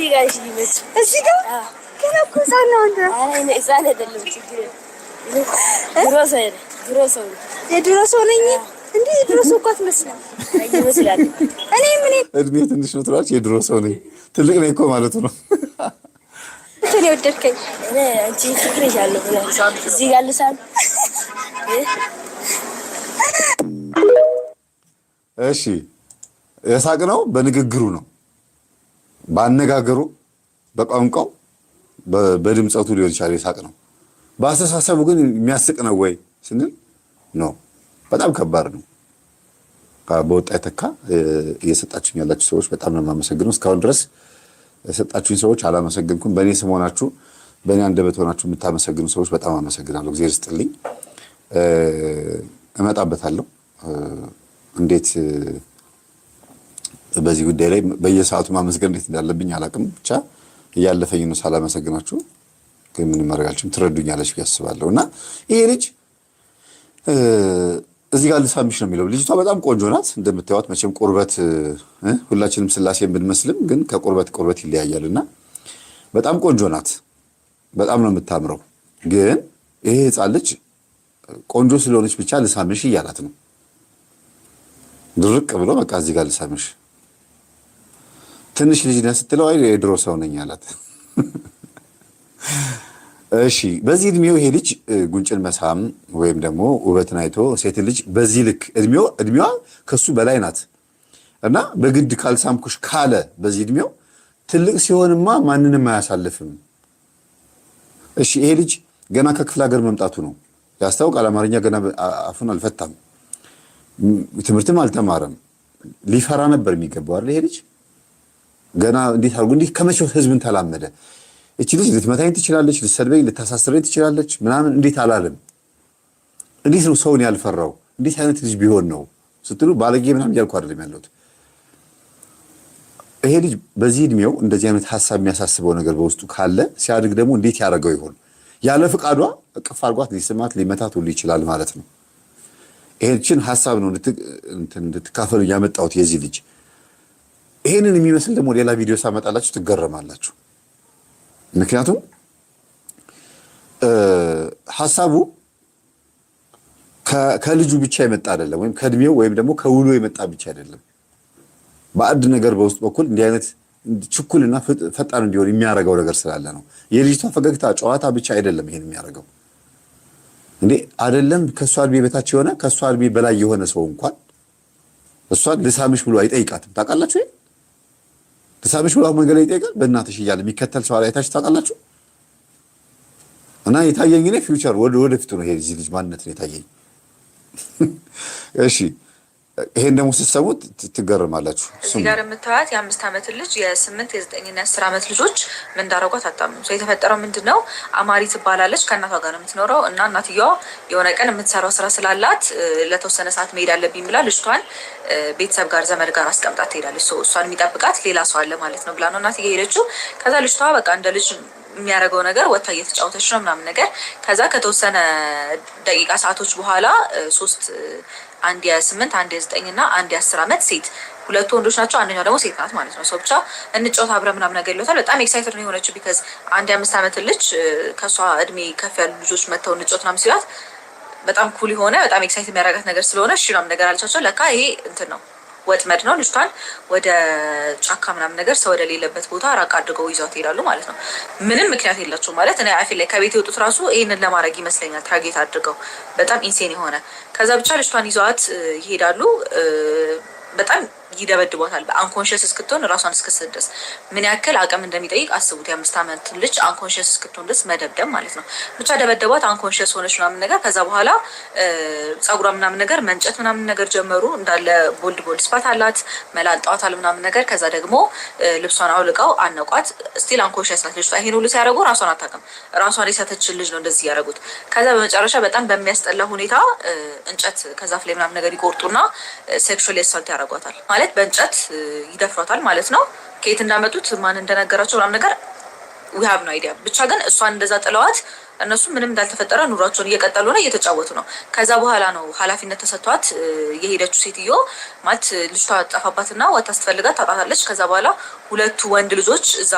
ጋር እሺ ይመች። እዚህ ጋር ገና እኮ ሕፃን ነው አንተ። እኔ ሕፃን አይደለም። ችግር የለውም። የድሮ ሰው ነኝ እንዴ? የድሮ ሰው እኮ አትመስልም። ይመስላል። እኔ ምን እድሜ ትንሽ ነው ትላለች። የድሮ ሰው ነኝ ትልቅ ነኝ እኮ ማለቱ ነው። እኔ ወደድከኝ። አንቺ ችግር ይሻለው። እዚህ ጋር ልሳም። እሺ የሳቅ ነው በንግግሩ ነው፣ በአነጋገሩ፣ በቋንቋው፣ በድምጸቱ ሊሆን ይችላል የሳቅ ነው። በአስተሳሰቡ ግን የሚያስቅ ነው ወይ ስንል ነው። በጣም ከባድ ነው። በወጣ የተካ እየሰጣችሁኝ ያላችሁ ሰዎች በጣም ነው የማመሰግነው። እስካሁን ድረስ የሰጣችሁኝ ሰዎች አላመሰግንኩም። በእኔ ስም ሆናችሁ በእኔ አንደበት ሆናችሁ የምታመሰግኑ ሰዎች በጣም አመሰግናለሁ። እግዚአብሔር ይስጥልኝ። እመጣበታለሁ እንዴት በዚህ ጉዳይ ላይ በየሰዓቱ ማመስገን እንዴት እንዳለብኝ አላውቅም። ብቻ እያለፈኝ ነው ሳላመሰግናችሁ። ግን ምንም ማድረግ አልችልም። ትረዱኛለች ብዬ አስባለሁ። እና ይሄ ልጅ እዚህ ጋር ልሳምሽ ነው የሚለው። ልጅቷ በጣም ቆንጆ ናት እንደምታዩት። መቼም ቁርበት ሁላችንም ስላሴን ብንመስልም ግን ከቁርበት ቁርበት ይለያያል። እና በጣም ቆንጆ ናት። በጣም ነው የምታምረው። ግን ይሄ ሕፃን ልጅ ቆንጆ ስለሆነች ብቻ ልሳምሽ እያላት ነው። ድርቅ ብሎ በቃ እዚህ ጋር ልሳምሽ። ትንሽ ልጅ ነህ ስትለው አይ የድሮ ሰው ነኝ አላት። እሺ በዚህ እድሜው ይሄ ልጅ ጉንጭን መሳም ወይም ደግሞ ውበትን አይቶ ሴት ልጅ በዚህ ልክ እድሜዋ ከሱ በላይ ናት እና በግድ ካልሳምኩሽ ካለ በዚህ እድሜው ትልቅ ሲሆንማ ማንንም አያሳልፍም። እሺ ይሄ ልጅ ገና ከክፍለ ሀገር መምጣቱ ነው ያስታውቃል። አማርኛ ገና አፉን አልፈታም፣ ትምህርትም አልተማረም። ሊፈራ ነበር የሚገባው አይደል? ይሄ ልጅ ገና እንዴት አድርጎ እንዴት ከመቼው ህዝብን ተላመደ? እቺ ልጅ ልትመታኝ ትችላለች፣ ልትሰድበኝ፣ ልታሳስረኝ ትችላለች ምናምን እንዴት አላለም? እንዴት ነው ሰውን ያልፈራው? እንዴት አይነት ልጅ ቢሆን ነው ስትሉ ባለጌ ምናምን እያልኩ አይደለም ያለሁት። ይሄ ልጅ በዚህ እድሜው እንደዚህ አይነት ሀሳብ የሚያሳስበው ነገር በውስጡ ካለ ሲያድግ ደግሞ እንዴት ያደርገው ይሆን? ያለ ፍቃዷ እቅፍ አድርጓት ሊስማት ሊመታት ሁሉ ይችላል ማለት ነው። ይሄችን ሀሳብ ነው እንድትካፈሉ ያመጣሁት የዚህ ልጅ። ይሄንን የሚመስል ደግሞ ሌላ ቪዲዮ ሳመጣላችሁ ትገረማላችሁ። ምክንያቱም ሀሳቡ ከልጁ ብቻ የመጣ አይደለም፣ ወይም ከእድሜው ወይም ደግሞ ከውሎ የመጣ ብቻ አይደለም። በአንድ ነገር በውስጥ በኩል እንዲህ አይነት ችኩልና ፈጣን እንዲሆን የሚያደርገው ነገር ስላለ ነው። የልጅቷ ፈገግታ፣ ጨዋታ ብቻ አይደለም ይሄን የሚያደርገው። እንዴ አይደለም ከሷ እድሜ በታች የሆነ ከሷ እድሜ በላይ የሆነ ሰው እንኳን እሷን ልሳምሽ ብሎ አይጠይቃትም። ታውቃላችሁ? ልሳምሽ ብሎ መንገድ ላይ ይጠይቃል። በእናትሽ እያለ የሚከተል ሰው አይታችሁ ታውቃላችሁ? እና የታየኝ እኔ ፊውቸር ወደፊቱ ነው። ይሄ ልጅ ማንነት ነው የታየኝ። እሺ ይሄን ደግሞ ስትሰሙት ትገርማላችሁ። እዚህ ጋር የምታዩት የ5 ዓመት ልጅ የ8 የ9 የ10 ዓመት ልጆች ምን እንዳደረጓት አታምኑ። የተፈጠረው ምንድን ነው? አማሪ ትባላለች። ከእናቷ ጋር ነው የምትኖረው እና እናትየዋ የሆነ ቀን የምትሰራው ስራ ስላላት ለተወሰነ ሰዓት መሄድ አለብኝ ብላ ልጅቷን ቤተሰብ ጋር ዘመድ ጋር አስቀምጣት ትሄዳለች። እሷን የሚጠብቃት ሌላ ሰው አለ ማለት ነው ብላ ነው እናትዬ ሄደችው። ከዛ ልጅቷ በቃ እንደ ልጅ የሚያደርገው ነገር ወታ እየተጫወተች ነው ምናምን ነገር። ከዛ ከተወሰነ ደቂቃ ሰዓቶች በኋላ ሶስት አንድ የ8 አንድ የ9 እና አንድ የ10 ዓመት ሴት ሁለቱ ወንዶች ናቸው፣ አንደኛው ደግሞ ሴት ናት ማለት ነው። ሰው ብቻ እንጫወት አብረን ምናምን ነገር ይለውታል። በጣም ኤክሳይትድ ነው የሆነችው ቢካዝ አንድ የ5 ዓመት ልጅ ከሷ እድሜ ከፍ ያሉ ልጆች መተው እንጫወት ምናምን ሲላት በጣም ኩል የሆነ በጣም ኤክሳይት የሚያደርጋት ነገር ስለሆነ እሺ ምናምን ነገር አልቻቸው። ለካ ይሄ እንትን ነው ወጥመድ ነው። ልጅቷን ወደ ጫካ ምናምን ነገር ሰው ወደሌለበት ቦታ ራቅ አድርገው ይዟት ይሄዳሉ ማለት ነው። ምንም ምክንያት የላቸውም ማለት እኔ አይ ፊል ላይ ከቤት የወጡት ራሱ ይሄንን ለማድረግ ይመስለኛል ታርጌት አድርገው በጣም ኢንሴን የሆነ ከዛ ብቻ ልጅቷን ይዘዋት ይሄዳሉ። በጣም ይደበድቧታል አንኮንሽስ እስክትሆን ራሷን እስክትስት ድረስ ምን ያክል አቅም እንደሚጠይቅ አስቡት። የ5 ዓመት ልጅ አንኮንሽስ እስክትሆን ድረስ መደብደብ ማለት ነው። ብቻ ደበደቧት፣ አንኮንሽስ ሆነች ምናምን ነገር። ከዛ በኋላ ጸጉሯ ምናምን ነገር መንጨት ምናምን ነገር ጀመሩ። እንዳለ ቦልድ ስፓት አላት፣ መላልጠዋታል ምናምን ነገር። ከዛ ደግሞ ልብሷን አውልቀው አነቋት። ስቲል አንኮንሽስ ናት ልጅቷ። ይሄን ሁሉ ሲያደርጉ ራሷን አታውቅም። ራሷን የሳተችን ልጅ ነው እንደዚህ ያደረጉት። ከዛ በመጨረሻ በጣም በሚያስጠላ ሁኔታ እንጨት ከዛፍ ላይ ምናምን ነገር ይቆርጡና ሴክሹዋሊ አሳልት ያደርጓታል ማለት በእንጨት ይደፍሯታል ማለት ነው። ከየት እንዳመጡት ማን እንደነገራቸው ምናምን ነገር we have no idea። ብቻ ግን እሷን እንደዛ ጥለዋት እነሱ ምንም እንዳልተፈጠረ ኑሯቸውን እየቀጠሉ ነው፣ እየተጫወቱ ነው። ከዛ በኋላ ነው ኃላፊነት ተሰጥቷት የሄደችው ሴትዮ ማለት ልጅቷ ጠፋባትና ወጣ ስትፈልጋት ታጣታለች። ከዛ በኋላ ሁለቱ ወንድ ልጆች እዛ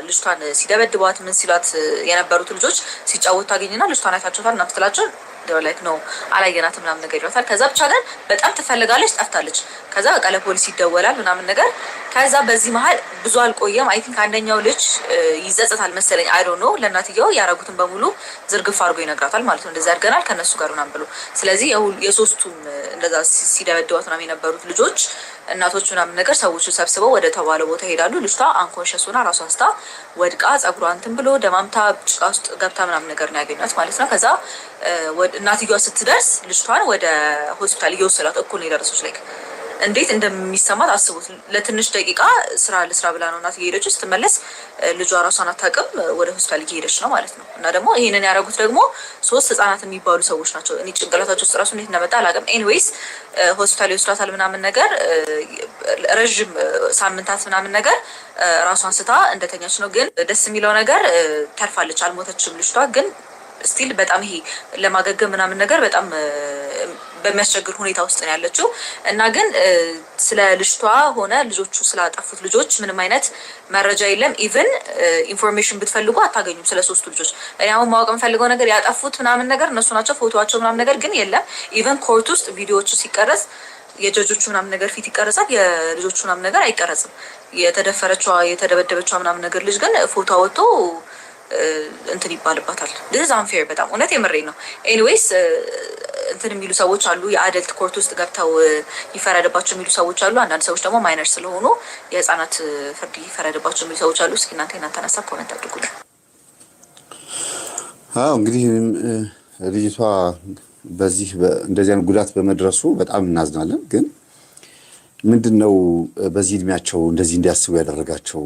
ልጅቷን ሲደበድቧት ምን ሲሏት የነበሩት ልጆች ሲጫወቱ ታገኝና ልጅቷን አይታቸውታል እና ስትላቸው ላይክ ነው አላየናትም ምናምን ነገር ይሏታል። ከዛ ብቻ ግን በጣም ትፈልጋለች፣ ጠፍታለች። ከዛ በቃ ለፖሊስ ይደወላል ምናምን ነገር። ከዛ በዚህ መሀል ብዙ አልቆየም። አይ ቲንክ አንደኛው ልጅ ይጸጸታል መሰለኝ አይ ዶንት ኖ ለእናትየው ያረጉትን በሙሉ ዝርግፍ አድርጎ ይነግራታል ማለት ነው። እንደዚህ አድርገናል ከነሱ ጋር ምናምን ብሎ። ስለዚህ የሶስቱም እንደዛ ሲደበድቧት ምናምን የነበሩት ልጆች እናቶች ምናምን ነገር ሰዎቹ ሰብስበው ወደ ተባለ ቦታ ይሄዳሉ። ልጅቷ አንኮንሽስ ሆና ራሷ ስታ ወድቃ ጸጉሯ እንትን ብሎ ደማምታ ጭቃ ውስጥ ገብታ ምናምን ነገር ነው ያገኟት ማለት ነው። ከዛ እናትየዋ ስትደርስ ልጅቷን ወደ ሆስፒታል እየወሰዷት እኩል ነው የደረሰች። ላይክ እንዴት እንደሚሰማት አስቡት። ለትንሽ ደቂቃ ስራ ልስራ ብላ ነው እናት እየሄደች ስትመለስ ልጇ ራሷን አታውቅም፣ ወደ ሆስፒታል እየሄደች ነው ማለት ነው። እና ደግሞ ይሄንን ያደረጉት ደግሞ 3 ህጻናት የሚባሉ ሰዎች ናቸው። እኔ ጭንቅላታቸው ውስጥ ራሱ እንዴት እንደመጣ አላውቅም። ኤኒዌይስ ሆስፒታል ይወስዷታል ምናምን ነገር ረዥም ሳምንታት ምናምን ነገር ራሷን ስታ እንደተኛች ነው። ግን ደስ የሚለው ነገር ተርፋለች፣ አልሞተችም ልጅቷ ግን ስቲል በጣም ይሄ ለማገገም ምናምን ነገር በጣም በሚያስቸግር ሁኔታ ውስጥ ነው ያለችው። እና ግን ስለ ልጅቷ ሆነ ልጆቹ ስላጠፉት ልጆች ምንም አይነት መረጃ የለም። ኢቭን ኢንፎርሜሽን ብትፈልጉ አታገኙም ስለ 3ቱ ልጆች። እኔ አሁን ማወቅ የምፈልገው ነገር ያጠፉት ምናምን ነገር እነሱ ናቸው፣ ፎቶዋቸው ምናምን ነገር ግን የለም። ኢቭን ኮርት ውስጥ ቪዲዮዎቹ ሲቀረጽ የጀጆቹ ምናምን ነገር ፊት ይቀረጻል፣ የልጆቹ ምናምን ነገር አይቀረጽም። የተደፈረችዋ የተደበደበችዋ ምናምን ነገር ልጅ ግን ፎቶ አወጥቶ እንትን ይባልባታል። this unfair በጣም እውነት የምሬ ነው። ኤኒዌይስ እንትን የሚሉ ሰዎች አሉ፣ የአደልት ኮርት ውስጥ ገብተው ይፈረድባቸው የሚሉ ሰዎች አሉ። አንዳንድ ሰዎች ደግሞ ማይነር ስለሆኑ የህፃናት ፍርድ ይፈረድባቸው የሚሉ ሰዎች አሉ። እስኪ እናንተ ሀሳብ ኮሜንት አድርጉልኝ። እንግዲህ ልጅቷ በዚህ እንደዚህ አይነት ጉዳት በመድረሱ በጣም እናዝናለን። ግን ምንድነው በዚህ እድሜያቸው እንደዚህ እንዲያስቡ ያደረጋቸው?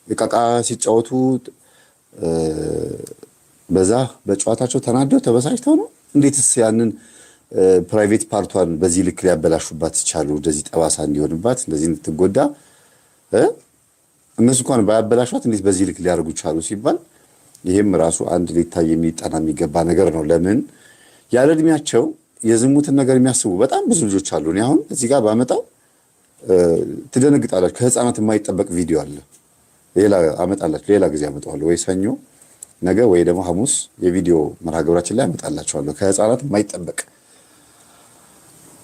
እቃቃ ሲጫወቱ በዛ በጨዋታቸው ተናደው ተበሳጭተው ነው? እንዴትስ ያንን ፕራይቬት ፓርቷን በዚህ ልክ ሊያበላሹባት ይቻሉ? እንደዚህ ጠባሳ እንዲሆንባት እንደዚህ እንድትጎዳ እነሱ እንኳን ባያበላሿት እንዴት በዚህ ልክ ሊያደርጉ ይቻሉ ሲባል ይሄም ራሱ አንድ ሊታይ የሚጠና የሚገባ ነገር ነው። ለምን ያለ እድሜያቸው የዝሙትን ነገር የሚያስቡ በጣም ብዙ ልጆች አሉ። እኔ አሁን እዚህ ጋር ባመጣው ትደነግጣላችሁ። ከህፃናት የማይጠበቅ ቪዲዮ አለ። ሌላ አመጣላችሁ፣ ሌላ ጊዜ አመጣዋለሁ፣ ወይ ሰኞ ነገ ወይ ደግሞ ሐሙስ የቪዲዮ መርሃ ግብራችን ላይ አመጣላችኋለሁ። ከህፃናት የማይጠበቅ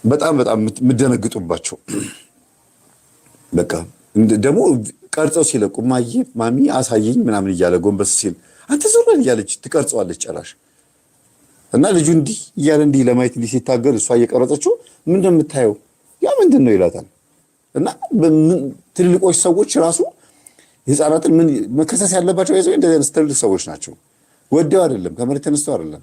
በጣም የምትደነግጡባቸው በቃ ደግሞ ቀርጸው ሲለቁ ማሚ አሳየኝ ምናምን እያለ ጎንበስ ሲል አንተ ዞር በል እያለች ትቀርጸዋለች ጭራሽ። እና ልጁ እንዲህ እያለ እንዲህ ለማየት እንዲህ ሲታገል እሷ እየቀረጸችው ምንድን ነው የምታየው? ያ ምንድን ነው ይላታል። እና ትልልቆች ሰዎች ራሱ ህፃናትን ምን መከሰስ ያለባቸው እንደዚህ አይነት ትልልቅ ሰዎች ናቸው። ወደው አይደለም፣ ከመሬት ተነስተው አይደለም፣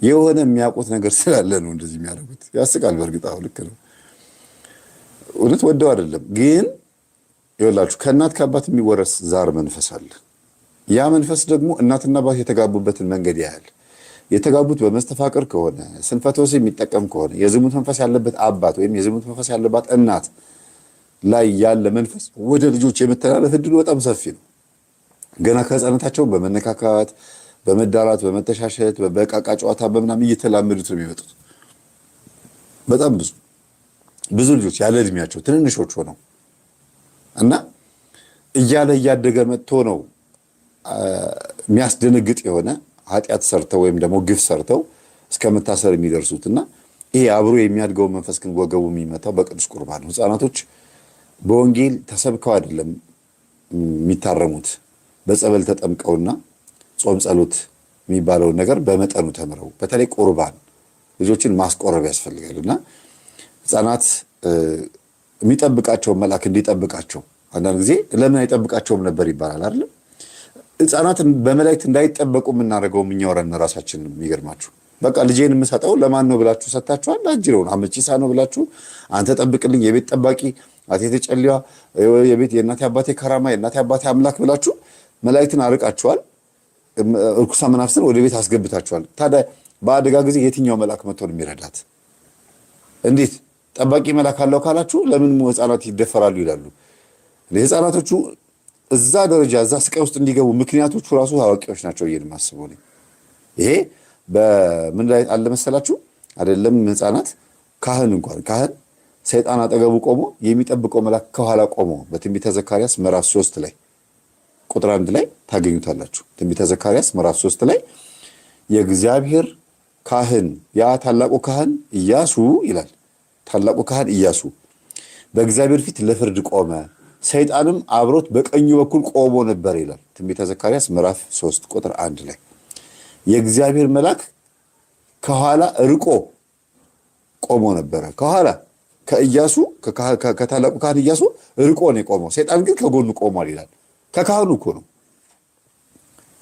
የሆነ የሚያውቁት ነገር ስላለ ነው እንደዚህ የሚያደርጉት። ያስቃል። በእርግጥ አሁን ልክ ነው፣ እውነት ወደው አይደለም። ግን ይኸውላችሁ ከእናት ከአባት የሚወረስ ዛር መንፈስ አለ። ያ መንፈስ ደግሞ እናትና አባት የተጋቡበትን መንገድ ያያል። የተጋቡት በመስተፋቅር ከሆነ ስንፈተ ወሲብ የሚጠቀም ከሆነ የዝሙት መንፈስ ያለበት አባት ወይም የዝሙት መንፈስ ያለባት እናት ላይ ያለ መንፈስ ወደ ልጆች የመተላለፍ እድሉ በጣም ሰፊ ነው። ገና ከህፃነታቸው በመነካካት በመዳራት በመተሻሸት በቃቃ ጨዋታ በምናምን እየተላመዱት ነው የሚመጡት። በጣም ብዙ ልጆች ያለ እድሜያቸው ትንንሾች ሆነው እና እያለ እያደገ መጥቶ ነው የሚያስደነግጥ የሆነ ኃጢአት ሰርተው ወይም ደግሞ ግፍ ሰርተው እስከመታሰር የሚደርሱትና ይሄ አብሮ የሚያድገው መንፈስ ግን ወገቡ የሚመታው በቅዱስ ቁርባን ነው። ህፃናቶች በወንጌል ተሰብከው አይደለም የሚታረሙት፣ በጸበል ተጠምቀውና ጾም ጸሎት የሚባለውን ነገር በመጠኑ ተምረው፣ በተለይ ቁርባን ልጆችን ማስቆረብ ያስፈልጋልና ህፃናት የሚጠብቃቸው መልአክ እንዲጠብቃቸው አንዳንድ ጊዜ ለምን አይጠብቃቸውም ነበር ይባላል አይደል? ህፃናት በመላእክት እንዳይጠበቁ የምናደርገው እኛውራን ራሳችን የሚገርማችሁ በቃ ልጄን የምሰጠው ለማን ነው ብላችሁ ሰጣችኋል። አጅረውን አመቺሳ ነው ብላችሁ አንተ ጠብቅልኝ የቤት ጠባቂ አቴቴ ጨሊዋ የቤት የእናቴ አባቴ ከራማ የእናቴ አባቴ አምላክ ብላችሁ መላእክትን አርቃችኋል። እርኩሳ መናፍስን ወደ ቤት አስገብታችኋል። ታዲያ በአደጋ ጊዜ የትኛው መልአክ መጥቶ ነው የሚረዳት? እንዴት ጠባቂ መልአክ አለው ካላችሁ ለምን ህፃናት ይደፈራሉ ይላሉ። ለህፃናቶቹ እዛ ደረጃ እዛ ስቃይ ውስጥ እንዲገቡ ምክንያቶቹ ራሱ አዋቂዎች ናቸው የማስበው ነው። ይሄ በምን ላይ አለ መሰላችሁ? አይደለም ህፃናት ካህን እንኳን ካህን ሰይጣን አጠገቡ ቆሞ የሚጠብቀው መልአክ ከኋላ ቆሞ በትንቢተ ዘካርያስ ምዕራፍ 3 ላይ ቁጥር 1 ላይ ታገኙታላችሁ። ትንቢተ ዘካርያስ ምዕራፍ 3 ላይ የእግዚአብሔር ካህን ያ ታላቁ ካህን ኢያሱ ይላል። ታላቁ ካህን ኢያሱ በእግዚአብሔር ፊት ለፍርድ ቆመ፣ ሰይጣንም አብሮት በቀኙ በኩል ቆሞ ነበር ይላል። ትንቢተ ዘካርያስ ምዕራፍ 3 ቁጥር 1 ላይ የእግዚአብሔር መልአክ ከኋላ ርቆ ቆሞ ነበረ። ከኋላ ከኢያሱ ከታላቁ ካህን ኢያሱ ርቆ ነው የቆመው። ሰይጣን ግን ከጎኑ ቆሟል ይላል። ከካህኑ እኮ ነው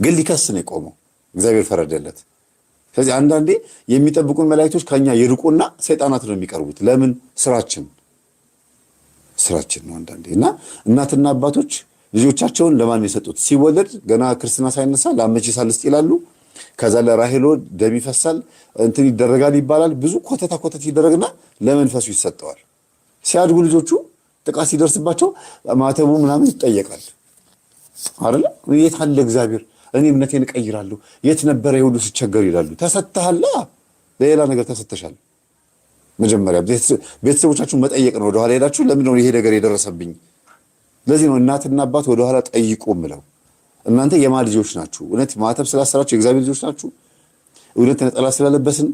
ግን ሊከስ ነው የቆመው። እግዚአብሔር ፈረደለት። ስለዚህ አንዳንዴ የሚጠብቁን መላእክቶች ከኛ ይርቁና ሰይጣናት ነው የሚቀርቡት። ለምን? ስራችን ነው አንዳንዴ። እና እናትና አባቶች ልጆቻቸውን ለማን የሰጡት? ሲወለድ ገና ክርስትና ሳይነሳ ለአመቺሳ ልስጥ ይላሉ። ከዛ ለራሄሎ ደም ይፈሳል እንትን ይደረጋል ይባላል። ብዙ ኮተት ይደረግና ለመንፈሱ ይሰጠዋል። ሲያድጉ ልጆቹ ጥቃት ሲደርስባቸው ማተቡ ምናምን ይጠየቃል አይደል? የት አለ እግዚአብሔር? እኔ እምነቴን እቀይራለሁ፣ የት ነበረ የሁሉ ሲቸገር ይላሉ። ተሰጥተሃል፣ ለሌላ ነገር ተሰጥተሻል። መጀመሪያ ቤተሰቦቻችሁን መጠየቅ ነው። ወደኋላ ሄዳችሁ ለምን ነው ይሄ ነገር የደረሰብኝ? ለዚህ ነው እናትና አባት ወደኋላ ጠይቁ ምለው። እናንተ የማ ልጆች ናችሁ? እውነት ማተብ ስላሰራችሁ የእግዚአብሔር ልጆች ናችሁ? እውነት ነጠላ ስለለበስን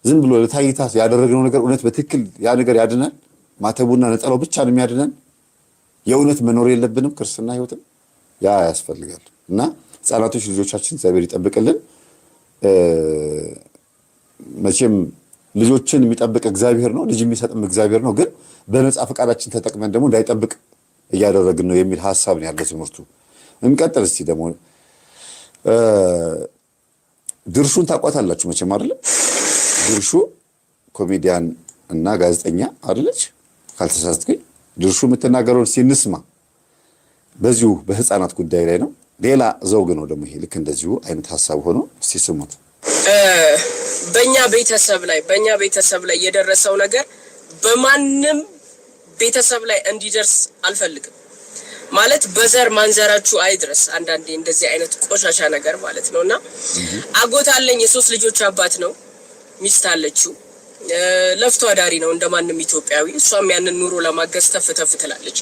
ዝም ብሎ ለታይታ ያደረግነው ነገር እውነት በትክክል ያ ነገር ያድናል? ማተቡና ነጠላው ብቻ ነው የሚያድነን? የእውነት መኖር የለብንም ክርስትና ህይወትን? ያ ያስፈልጋል። እና ህፃናቶች ልጆቻችን እግዚአብሔር ይጠብቅልን። መቼም ልጆችን የሚጠብቅ እግዚአብሔር ነው፣ ልጅ የሚሰጥም እግዚአብሔር ነው። ግን በነፃ ፈቃዳችን ተጠቅመን ደግሞ እንዳይጠብቅ እያደረግን ነው የሚል ሀሳብ ነው ያለው ትምህርቱ። እንቀጥል እስቲ። ደግሞ ድርሹን ታውቋታላችሁ መቼም አይደለም? ድርሹ ኮሜዲያን እና ጋዜጠኛ አይደለች ካልተሳሳትኩኝ። ድርሹ የምትናገረውን እስቲ እንስማ። በዚሁ በህፃናት ጉዳይ ላይ ነው። ሌላ ዘውግ ነው ደግሞ ይሄ። ልክ እንደዚሁ አይነት ሀሳብ ሆኖ እስቲ ስሙት። በእኛ ቤተሰብ ላይ የደረሰው ነገር በማንም ቤተሰብ ላይ እንዲደርስ አልፈልግም። ማለት በዘር ማንዘራችሁ አይድረስ። አንዳንዴ እንደዚህ አይነት ቆሻሻ ነገር ማለት ነውና አጎት አለኝ፣ የ3 ልጆች አባት ነው። ሚስት አለችው፣ ለፍቶ አዳሪ ነው እንደማንም ኢትዮጵያዊ። እሷም ያንን ኑሮ ለማገዝ ተፍ ትላለች።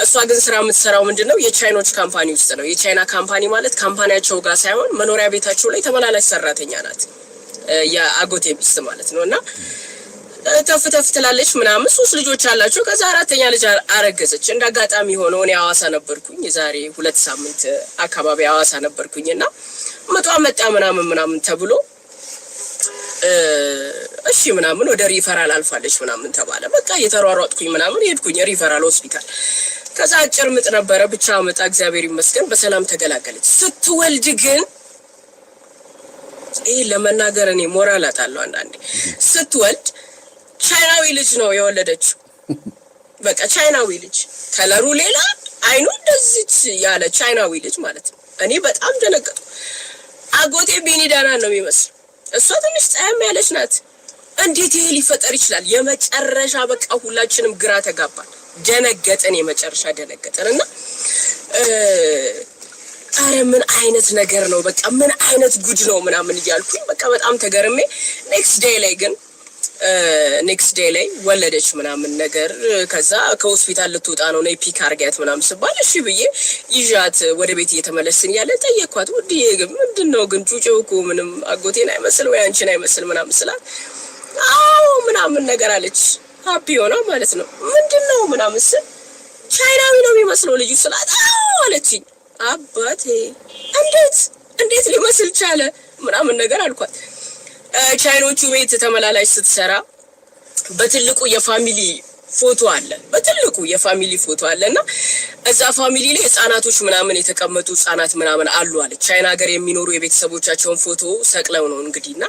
እሷ ግን ስራ የምትሰራው ምንድነው? የቻይኖች ካምፓኒ ውስጥ ነው። የቻይና ካምፓኒ ማለት ካምፓኒያቸው ጋር ሳይሆን መኖሪያ ቤታቸው ላይ ተመላላሽ ሰራተኛ ናት፣ የአጎቴ ሚስት ማለት ነውና ተፍ ትላለች ምናምን። 3 ልጆች አላቸው። ከዛ 4ኛ ልጅ አረገዘች። እንዳጋጣሚ ሆኖ እኔ ሐዋሳ ነበርኩኝ፣ የዛሬ 2 ሳምንት አካባቢ ሐዋሳ ነበርኩኝና መጣ ምናምን ተብሎ እሺ ምናምን ወደ ሪፈራል አልፋለች ምናምን ተባለ። በቃ እየተሯሯጥኩኝ ምናምን ሄድኩኝ ሪፈራል ሆስፒታል። ከዛ አጭር ምጥ ነበረ፣ ብቻ መጣ፣ እግዚአብሔር ይመስገን በሰላም ተገላገለች። ስትወልድ ግን ይሄ ለመናገር እኔ ሞራል አጣለሁ አንዳንዴ። ስትወልድ ቻይናዊ ልጅ ነው የወለደችው። በቃ ቻይናዊ ልጅ፣ ከለሩ ሌላ፣ አይኑ እንደዚህ ያለ ቻይናዊ ልጅ ማለት ነው። እኔ በጣም ደነገጥኩ። አጎቴ ቢኒዳና ነው የሚመስለው፣ እሷ ትንሽ ጸያም ያለች ናት። እንዴት ይሄ ሊፈጠር ይችላል? የመጨረሻ በቃ ሁላችንም ግራ ተጋባን፣ ደነገጥን፣ የመጨረሻ ደነገጥን። እና አረ ምን አይነት ነገር ነው በቃ ምን አይነት ጉድ ነው ምናምን እያልኩኝ በቃ በጣም ተገርሜ ኔክስት ዴይ ላይ ወለደች ምናምን ነገር። ከዛ ከሆስፒታል ልትወጣ ነው ነይ ፒክ አርጊያት ምናምን ስባል እሺ ብዬ ይዣት ወደ ቤት እየተመለስን ያለ ጠየኳት። ውድዬ ግን ምንድነው ግን ጩጬው እኮ ምንም አጎቴን አይመስል ወይ አንቺን አይመስል ምናምን ስላት አዎ ምናምን ነገር አለች። ሃፒ ሆና ማለት ነው። ምንድነው ምናምን ስል ቻይናዊ ነው የሚመስለው ልጁ ስላት አዎ አለችኝ። አባቴ እንዴት ሊመስል ቻለ ምናምን ነገር አልኳት። ቻይኖቹ ቤት ተመላላሽ ስትሰራ በትልቁ የፋሚሊ ፎቶ አለና እዛ ፋሚሊ ላይ ህፃናቶች ምናምን የተቀመጡ ህፃናት ምናምን አሉ አለች። ቻይና ሀገር የሚኖሩ የቤተሰቦቻቸውን ፎቶ ሰቅለው ነው እንግዲህና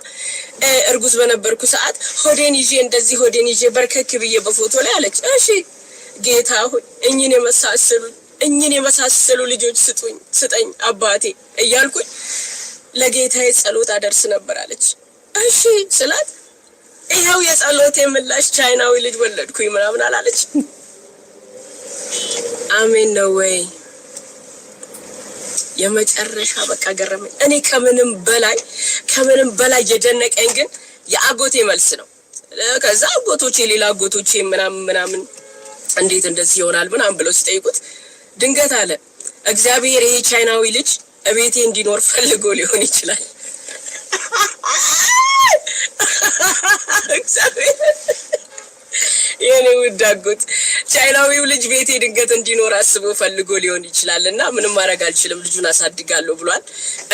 እርጉዝ በነበርኩ ሰዓት ሆዴን ይዤ በርከክ ብዬ በፎቶ ላይ አለች። እሺ ጌታ ሆይ እኝን የመሳሰሉ ልጆች ስጠኝ አባቴ እያልኩኝ ለጌታዬ ጸሎት አደርስ ነበር አለች። እሺ ስላት ይኸው የጸሎቴ ምላሽ ቻይናዊ ልጅ ወለድኩኝ ምናምን አላለች። አሜን ነው ወይ? የመጨረሻ በቃ ገረመኝ። እኔ ከምንም በላይ የደነቀኝ ግን የአጎቴ መልስ ነው። ከዛ ሌላ አጎቶቼ ምናምን እንዴት እንደዚህ ይሆናል ምናምን ብለው ሲጠይቁት ድንገት አለ እግዚአብሔር ይሄ ቻይናዊ ልጅ እቤቴ እንዲኖር ፈልጎ ሊሆን ይችላል። እግዚአብሔር የኔ ውድ አጎት ቻይናዊው ልጅ ቤቴ ድንገት እንዲኖር አስቦ ፈልጎ ሊሆን ይችላል እና ምንም ማድረግ አልችልም ልጁን አሳድጋለሁ ብሏል።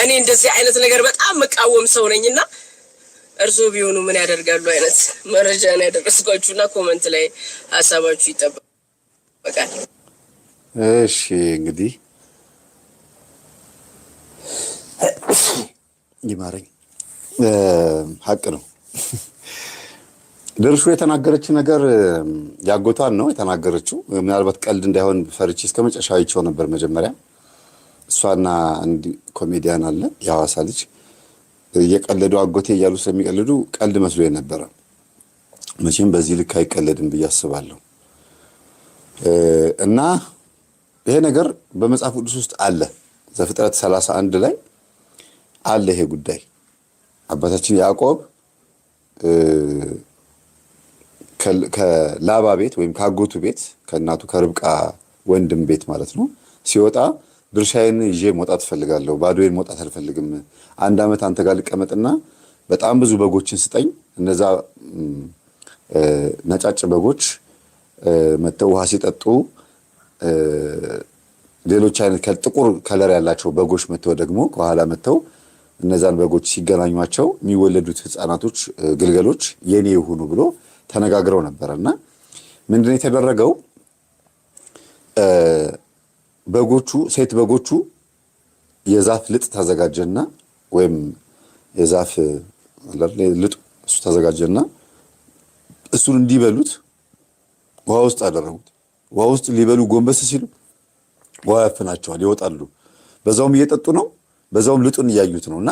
እኔ እንደዚህ አይነት ነገር በጣም መቃወም ሰው ነኝና እርሶ ቢሆኑ ምን ያደርጋሉ አይነት መረጃ ነው ያደረስኳችሁና ኮሜንት ላይ ሀሳባችሁ ይጠበቃል። እሺ እንግዲህ ይማረኝ ሀቅ ነው። ድርሹ የተናገረችው ነገር ያጎቷን ነው የተናገረችው። ምናልባት ቀልድ እንዳይሆን ፈርቼ እስከመጨረሻው አይቼው ነበር። መጀመሪያ እሷና አንድ ኮሜዲያን አለ የሐዋሳ ልጅ እየቀለዱ አጎቴ እያሉ ስለሚቀልዱ ቀልድ መስሎ የነበረ መቼም በዚህ ልክ አይቀለድም ብዬ አስባለሁ። እና ይሄ ነገር በመጽሐፍ ቅዱስ ውስጥ አለ። ዘፍጥረት 31 ላይ አለ ይሄ ጉዳይ። አባታችን ያዕቆብ ከላባ ቤት ወይም ከአጎቱ ቤት ከእናቱ ከርብቃ ወንድም ቤት ማለት ነው ሲወጣ ድርሻዬን ይዤ መውጣት እፈልጋለሁ፣ ባዶዬን መውጣት አልፈልግም። 1 ዓመት አንተ ጋር ልቀመጥና በጣም ብዙ በጎችን ስጠኝ። እነዛ ነጫጭ በጎች መተው ውሃ ሲጠጡ ሌሎች አይነት ጥቁር ከለር ያላቸው በጎች መተው ደግሞ ከኋላ መተው እነዛን በጎች ሲገናኟቸው የሚወለዱት ህፃናቶች ግልገሎች የኔ ይሁኑ ብሎ ተነጋግረው ነበርና ምንድነው የተደረገው? ሴት በጎቹ የዛፍ ልጥ ተዘጋጀና ወይም የዛፍ ልጥ እሱ ተዘጋጀና እሱን እንዲበሉት ውሃ ውስጥ አደረጉት። ውሃ ውስጥ ሊበሉ ጎንበስ ሲሉ ውሃ ያፍናቸዋል፣ ይወጣሉ። በዛውም እየጠጡ ነው፣ በዛውም ልጡን እያዩት ነውና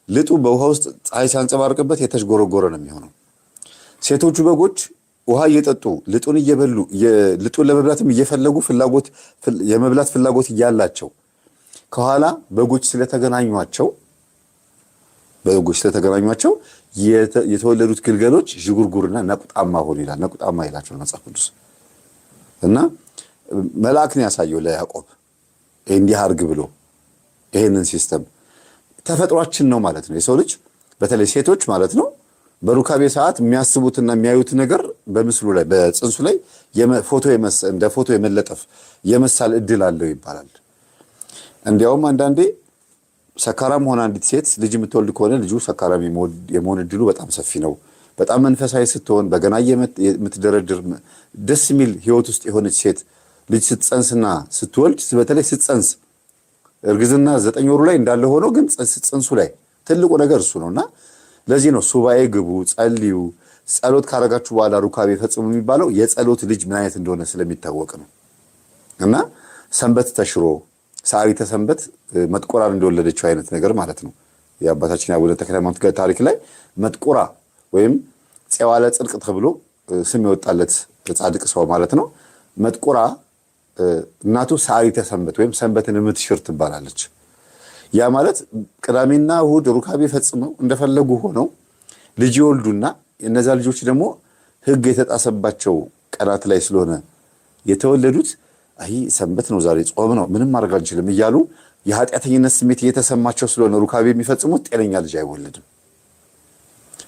ልጡ በውሃ ውስጥ ፀሐይ ሲያንጸባርቅበት የተሽጎረጎረ ነው የሚሆነው። ሴቶቹ በጎች ውሃ እየጠጡ ልጡን እየበሉ ልጡን ለመብላትም እየፈለጉ የመብላት ፍላጎት እያላቸው ከኋላ በጎች ስለተገናኟቸው የተወለዱት ግልገሎች ዥጉርጉርና ነቁጣማ ሆኑ ይላል። ነቁጣማ ይላቸው መጽሐፍ ቅዱስ እና መልአክ ነው ያሳየው ለያዕቆብ እንዲህ አድርግ ብሎ። ይሄንን ሲስተም ተፈጥሯችን ነው ማለት ነው። የሰው ልጅ በተለይ ሴቶች ማለት ነው በሩካቤ ሰዓት የሚያስቡትና የሚያዩት ነገር በምስሉ ላይ በጽንሱ ላይ እንደ ፎቶ የመለጠፍ የመሳል እድል አለው ይባላል። እንዲያውም አንዳንዴ ሰካራም ሆነ አንዲት ሴት ልጅ የምትወልድ ከሆነ ልጁ ሰካራም የመሆን እድሉ በጣም ሰፊ ነው። በጣም መንፈሳዊ ስትሆን በገና የምትደረድር ደስ የሚል ህይወት ውስጥ የሆነች ሴት ልጅ ስትጸንስና ስትወልድ በተለይ ስትጸንስ እርግዝና 9 ወሩ ላይ እንዳለ ሆኖ ግን ጽንሱ ላይ ትልቁ ነገር እሱ ነውና ለዚህ ነው ሱባኤ ግቡ፣ ጸልዩ፣ ጸሎት ካረጋችሁ በኋላ ሩካቤ ፈጽሙ የሚባለው የጸሎት ልጅ ምን አይነት እንደሆነ ስለሚታወቅ ነው። እና ሰንበት ተሽሮ ሳሪተ ሰንበት መጥቆራን እንደወለደችው አይነት ነገር ማለት ነው። የአባታችን አቡነ ተክለ ሃይማኖት ታሪክ ላይ መጥቆራ ወይም ፄዋለ ጽድቅ ተብሎ ስም የወጣለት ጻድቅ ሰው ማለት ነው። መጥቆራ እናቱ ሳሪተ ሰንበት ወይም ሰንበትን የምትሽር ትባላለች። ያ ማለት ቅዳሜና እሑድ ሩካቤ ፈጽመው እንደፈለጉ ሆነው ልጅ ይወልዱና እነዛ ልጆች ደግሞ ሕግ የተጣሰባቸው ቀናት ላይ ስለሆነ የተወለዱት አይ ሰንበት ነው ዛሬ ጾም ነው ምንም ማድረግ አንችልም እያሉ የኃጢአተኝነት ስሜት እየተሰማቸው ስለሆነ ሩካቤ የሚፈጽሙት ጤነኛ ልጅ አይወለድም።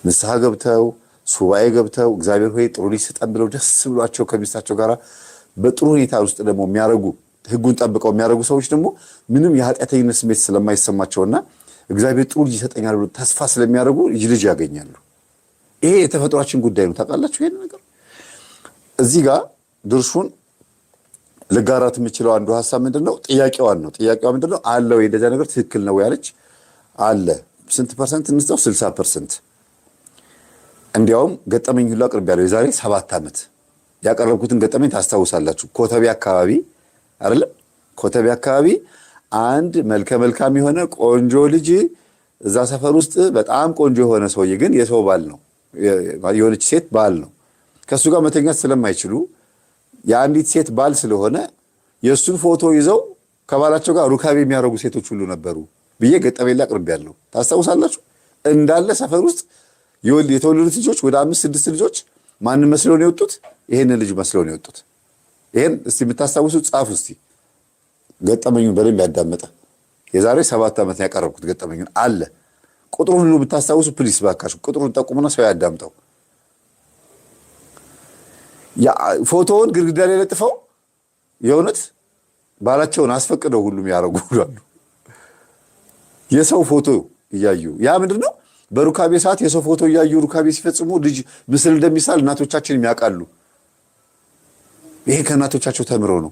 ንስሐ ገብተው ሱባኤ ገብተው እግዚአብሔር ሆይ ጥሩ ልጅ ስጠን ብለው ደስ ብሏቸው ከሚስታቸው ጋር በጥሩ ሁኔታ ውስጥ ደግሞ የሚያረጉ ሕጉን ጠብቀው የሚያረጉ ሰዎች ደግሞ ምንም የኃጢአተኝነት ስሜት ስለማይሰማቸውና እግዚአብሔር ጥሩ ልጅ ይሰጠኛል ብሎ ተስፋ ስለሚያደርጉ ልጅ ያገኛሉ። ይሄ የተፈጥሯችን ጉዳይ ነው። ታውቃላችሁ ይሄን ነገር። እዚህ ጋር ድርሹን ልጋራት የምችለው አንዱ ሐሳብ ምንድነው? ጥያቄዋን ነው። ጥያቄዋ ምንድነው? አለ ወይ እንደዛ ነገር ትክክል ነው ያለች አለ። ስንት ፐርሰንት እንስጠው? 60%። እንዲያውም ገጠመኝ ሁሉ አቅርቤያለሁ። የዛሬ 7 ዓመት ያቀረብኩትን ገጠመኝ ታስታውሳላችሁ። ኮተቤ አካባቢ አይደለም? ኮተቤ አካባቢ አንድ መልከ መልካም የሆነ ቆንጆ ልጅ እዛ ሰፈር ውስጥ በጣም ቆንጆ የሆነ ሰውዬ ግን የሰው ባል ነው፣ የሆነች ሴት ባል ነው። ከሱ ጋር መተኛት ስለማይችሉ የአንዲት ሴት ባል ስለሆነ የእሱን ፎቶ ይዘው ከባላቸው ጋር ሩካቤ የሚያደርጉ ሴቶች ሁሉ ነበሩ ብዬ ገጠመኝ ላይ አቅርቤያለሁ። ታስታውሳላችሁ? እንዳለ ሰፈር ውስጥ የተወለዱት ልጆች ወደ 5-6 ልጆች ማንን መስለው ነው የወጡት? ይሄንን ልጅ መስለው ነው የወጡት። ይሄን እስቲ የምታስታውሱት ጻፉ እስቲ። ገጠመኙን በደንብ ያዳመጠ የዛሬ 7 ዓመት ነው ያቀረብኩት። ገጠመኙን አለ። ቁጥሩን ሁሉ ብታስታውሱ ፕሊስ ባካችሁ ቁጥሩን ጠቁሙና ሰው ያዳምጠው። ፎቶውን ግድግዳ ላይ ለጥፈው የእውነት ባላቸውን አስፈቅደው ሁሉም ያደርጉ አሉ። የሰው ፎቶ እያዩ ያ ምንድነው? በሩካቤ ሰዓት የሰው ፎቶ እያዩ ሩካቤ ሲፈጽሙ ልጅ ምስል እንደሚሳል እናቶቻችን ያውቃሉ። ይሄ ከእናቶቻቸው ተምረው ነው።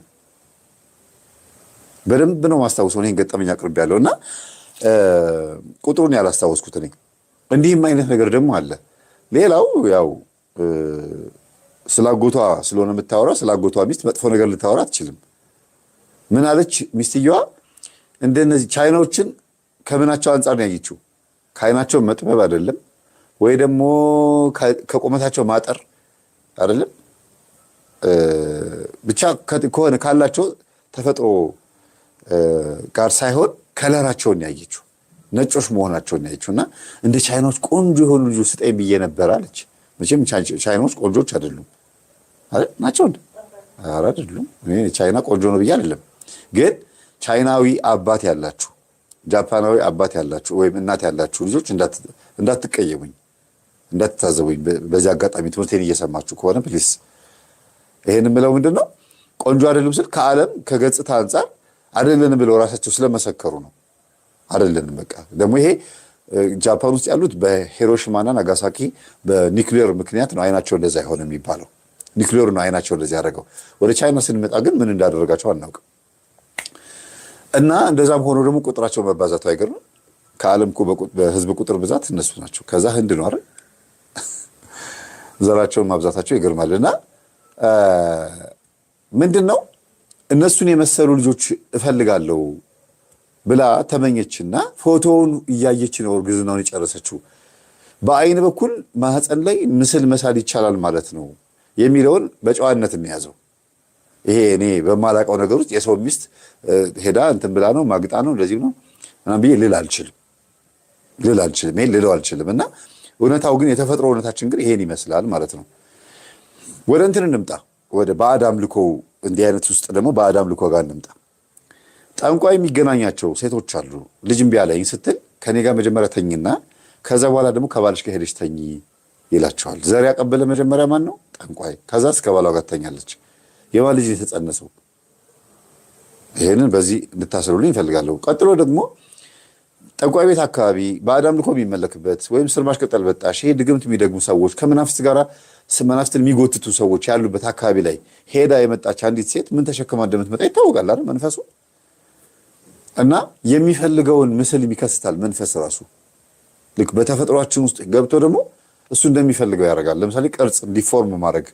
በደንብ ነው ማስታወሰው። ይሄን ገጠመኝ አቅርቤያለሁ እና ቁጥሩን ያላስታወስኩት እኔ። እንዲህም አይነት ነገር ደግሞ አለ። ሌላው ያው ስላጎቷ ስለሆነ የምታወራው ስላጎቷ ሚስት መጥፎ ነገር ልታወራ አትችልም። ምን አለች ሚስትየዋ? እንደነዚህ ቻይናዎችን ከምናቸው አንጻር ነው ያየችው? ከዓይናቸው መጥበብ አይደለም ወይ ደግሞ ከቁመታቸው ማጠር አይደለም፣ ብቻ ከሆነ ካላቸው ተፈጥሮ ጋር ሳይሆን ከለራቸውን ያየችው፣ ነጮች መሆናቸውን ያየችው እና እንደ ቻይናዎች ቆንጆ የሆኑ ልጆች ስጠኝ ብዬ ነበር አለች። መቼም ቻይናዎች ቆንጆች አይደሉም አይደል? ናቸው እንዴ? ኧረ አይደሉም። እኔ ቻይና ቆንጆ ነው ብዬ አይደለም። ግን ቻይናዊ አባት ያላችሁ፣ ጃፓናዊ አባት ያላችሁ ወይም እናት ያላችሁ ልጆች እንዳትቀየሙኝ፣ እንዳትታዘቡኝ። በዚህ አጋጣሚ ትምህርቴን እየሰማችሁ ከሆነ ፕሊስ። ይሄን የምለው ምንድነው? ቆንጆ አይደሉም ስል ከዓለም ከገጽታ አንጻር አይደለንም ብለው ራሳቸው ስለመሰከሩ ነው። አይደለንም በቃ። ደግሞ ይሄ ጃፓን ውስጥ ያሉት በሂሮሺማና ናጋሳኪ በኒውክሌር ምክንያት ነው አይናቸው እንደዛ አይሆንም የሚባለው። ኒውክሌር ነው አይናቸው እንደዛ ያደረገው። ወደ ቻይና ስንመጣ ግን ምን እንዳደረጋቸው አናውቅም። እና እንደዛም ሆኖ ደግሞ ቁጥራቸው መባዛቱ አይገርምም? ከዓለም በህዝብ ቁጥር ብዛት እነሱ ናቸው። ከዛ ህንድ ነው አይደል? ዘራቸውን ማብዛታቸው ይገርማል። እና ምንድነው እነሱን የመሰሉ ልጆች እፈልጋለሁ ብላ ተመኘችና ፎቶውን እያየች ነው እርግዝናውን የጨረሰችው። በአይን በኩል ማህፀን ላይ ምስል መሳል ይቻላል ማለት ነው የሚለውን በጨዋነት እንያዘው። ይሄ እኔ በማላውቀው ነገር ውስጥ የሰው ሚስት ሄዳ እንትን ብላ ነው ማግጣ ነው እንደዚህ ነው ምናምን ብዬ ልል አልችልም። ይሄን ልለው አልችልም። እና እውነታው ግን የተፈጥሮ እውነታችን ግን ይሄን ይመስላል ማለት ነው። ወደ እንትን እንምጣ፣ ወደ ባዕድ አምልኮ። እንዲህ አይነት ውስጥ ደግሞ ባዕድ አምልኮ ጋር እንምጣ። ጠንቋይ የሚገናኛቸው ሴቶች አሉ። ልጅ እምቢ አለኝ ስትል ከኔ ጋር መጀመሪያ ተኝና ከዛ በኋላ ደግሞ ከባልሽ ጋር ሄደሽ ተኝ ይላቸዋል። ዘር ያቀበለ መጀመሪያ ማን ነው? ጠንቋይ። ከዛ እስከ ባሏ ጋር ተኛለች። የማን ልጅ የተጸነሰው? ይሄንን በዚህ እንድታስሩልኝ እፈልጋለሁ። ቀጥሎ ደግሞ ጠንቋይ ቤት አካባቢ ባዕድ አምልኮ የሚመለክበት ወይም ስርማሽ ቅጠል በጣሽ፣ ይሄ ድግምት የሚደግሙ ሰዎች ከመናፍስት ጋር መናፍስትን የሚጎትቱ ሰዎች ያሉበት አካባቢ ላይ ሄዳ የመጣች አንዲት ሴት ምን ተሸክማ እንደምትመጣ ይታወቃል አይደል? መንፈሱ እና የሚፈልገውን ምስል ይከስታል መንፈስ ራሱ። ልክ በተፈጥሯችን ውስጥ ገብቶ ደግሞ እሱ እንደሚፈልገው ያደርጋል። ለምሳሌ ቅርጽ ዲፎርም ማድረግ፣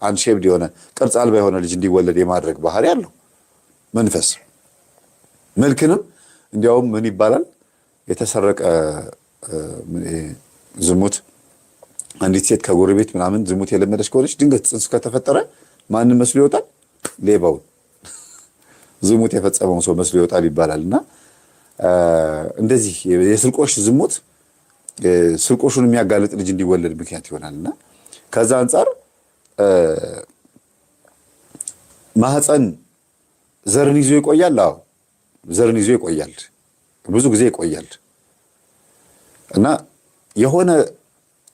አንድ ሼፕድ የሆነ ቅርጽ አልባ የሆነ ልጅ እንዲወለድ የማድረግ ባህሪ አለው መንፈስ። መልክንም እንዲያውም ምን ይባላል የተሰረቀ ዝሙት፣ አንዲት ሴት ከጎረቤት ምናምን ዝሙት የለመደች ከሆነች ድንገት ጽንስ ከተፈጠረ ማንን መስሎ ይወጣል? ሌባውን ዝሙት የፈጸመውን ሰው መስሎ ይወጣል ይባላል። እና እንደዚህ የስርቆሽ ዝሙት ስርቆሹን የሚያጋልጥ ልጅ እንዲወለድ ምክንያት ይሆናልና ከዛ አንፃር ማህፀን ዘርን ይዞ ይቆያል። አዎ ዘርን ይዞ ይቆያል፣ ብዙ ጊዜ ይቆያል። እና የሆነ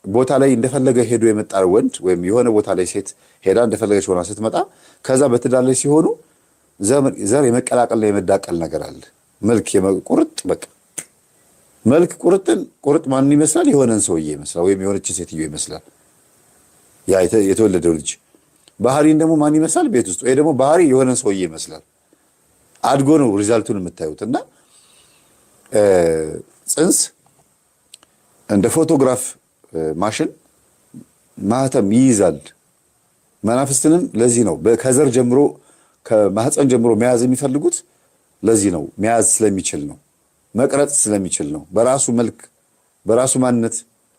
ቦታ ላይ እንደፈለገ ሄዶ የመጣ ወንድ ወይም የሆነ ቦታ ላይ ሴት ሄዳ እንደፈለገች ሆና ስትመጣ ከዛ በትዳር ላይ ሲሆኑ ዘር የመቀላቀልና የመዳቀል ነገር አለ። መልክ ቁርጥ በቃ መልክ ቁርጥ ማን ይመስላል? የሆነን ሰውዬ ይመስላል ወይም የሆነችን ሴትዮ ይመስላል ያ የተወለደው ልጅ። ባህሪን ደግሞ ማን ይመስላል? ቤት ውስጥ ወይ ደግሞ ባህሪ የሆነን ሰውዬ ይመስላል። አድጎ ነው ሪዛልቱን የምታዩት። እና ጽንስ እንደ ፎቶግራፍ ማሽን ማህተም ይይዛል። መናፍስትንም ለዚህ ነው ከዘር ጀምሮ ከማህፀን ጀምሮ መያዝ የሚፈልጉት። ለዚህ ነው መያዝ ስለሚችል ነው፣ መቅረጽ ስለሚችል ነው። በራሱ መልክ በራሱ ማንነት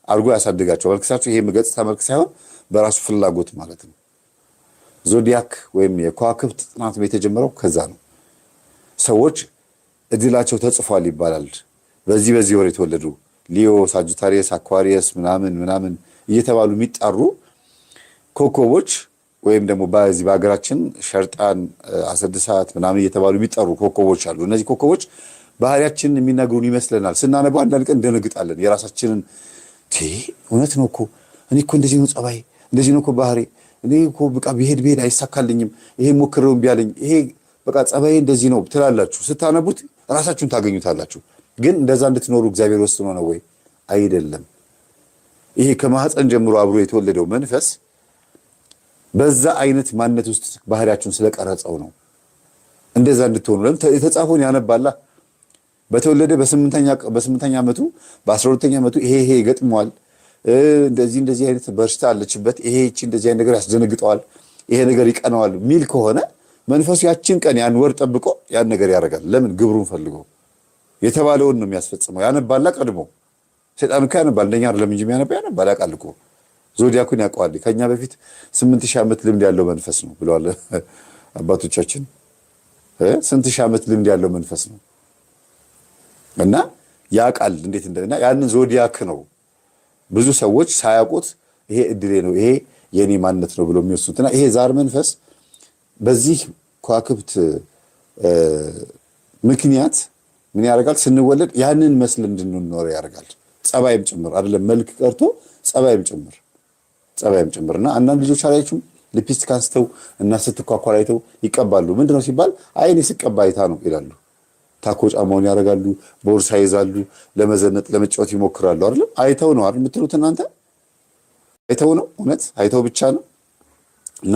አድርጎ ያሳድጋቸው። መልክሳቸው ይሄ ገጽታ መልክ ሳይሆን በራሱ ፍላጎት ማለት ነው። ዞዲያክ ወይም የከዋክብት ጥናት የተጀመረው ከዛ ነው። ሰዎች እድላቸው ተጽፏል ይባላል። በዚህ ወር የተወለዱ ሊዮ፣ ሳጁታሪየስ፣ አኳሪየስ ምናምን እየተባሉ የሚጣሩ ኮከቦች ወይም ደግሞ በዚህ በሀገራችን ሸርጣን፣ አሰድሳት ምናምን እየተባሉ የሚጠሩ ኮከቦች አሉ። እነዚህ ኮከቦች ባህሪያችንን የሚነግሩን ይመስለናል። ስናነባው አንዳንድ ቀን እንደነግጣለን። የራሳችንን እውነት ነው እኮ እኔ እኮ እንደዚህ ነው ጸባይ፣ እንደዚህ ነው እኮ ባህሪ፣ እኔ እኮ በቃ ብሄድ አይሳካልኝም፣ ይሄ ሞክረው እምቢ አለኝ፣ ይሄ በቃ ጸባይ እንደዚህ ነው ትላላችሁ። ስታነቡት ራሳችሁን ታገኙታላችሁ። ግን እንደዛ እንድትኖሩ እግዚአብሔር ወስኖ ነው ወይ? አይደለም። ይሄ ከማህፀን ጀምሮ አብሮ የተወለደው መንፈስ በዛ አይነት ማንነት ውስጥ ባህሪያችሁን ስለቀረጸው ነው እንደዛ እንድትሆኑ። የተጻፈውን ያነባላ። በተወለደ በስምንተኛ ዓመቱ በ12ኛ ዓመቱ ይሄ ይገጥመዋል፣ እንደዚህ አይነት በሽታ አለችበት፣ ይሄ እንደዚህ አይነት ነገር ያስደነግጠዋል፣ ይሄ ነገር ይቀነዋል ሚል ከሆነ መንፈሱ ያችን ቀን ያን ወር ጠብቆ ያን ነገር ያደርጋል። ለምን? ግብሩን ፈልጎ የተባለውን ነው የሚያስፈጽመው። ያነባላ ቀድሞ። ሰይጣን እኮ ያነባል፣ እንደኛ አይደለም እንጂ ያነባል፣ ያውቃል እኮ። ዞዲያኩን ያውቀዋል። ከኛ በፊት 8000 ዓመት ልምድ ያለው መንፈስ ነው ብለዋል አባቶቻችን። 8000 ዓመት ልምድ ያለው መንፈስ ነው እና ያውቃል እንዴት እንደና ያንን ዞዲያክ ነው ብዙ ሰዎች ሳያውቁት ይሄ እድሌ ነው ይሄ የኔ ማንነት ነው ብሎ የሚወስኑትና ይሄ ዛር መንፈስ በዚህ ከዋክብት ምክንያት ምን ያደርጋል? ስንወለድ ያንን መስል እንድንኖር ያደርጋል። ጸባይም ጭምር አይደለም መልክ ቀርቶ ጸባይም ጭምርና አንዳንድ ልጆች አላችሁ ሊፕስቲክ አንስተው እና ስትኳኳል አይተው ይቀባሉ። ምንድነው ሲባል አይኔ ስቀባ አይታ ነው ይላሉ። ታኮ ጫማውን ያደርጋሉ፣ ቦርሳ ይዛሉ፣ ለመዘነጥ ለመጫወት ይሞክራሉ። አይደለም አይተው ነው አይደል የምትሉት እናንተ? አይተው ነው እውነት አይተው ብቻ ነው እና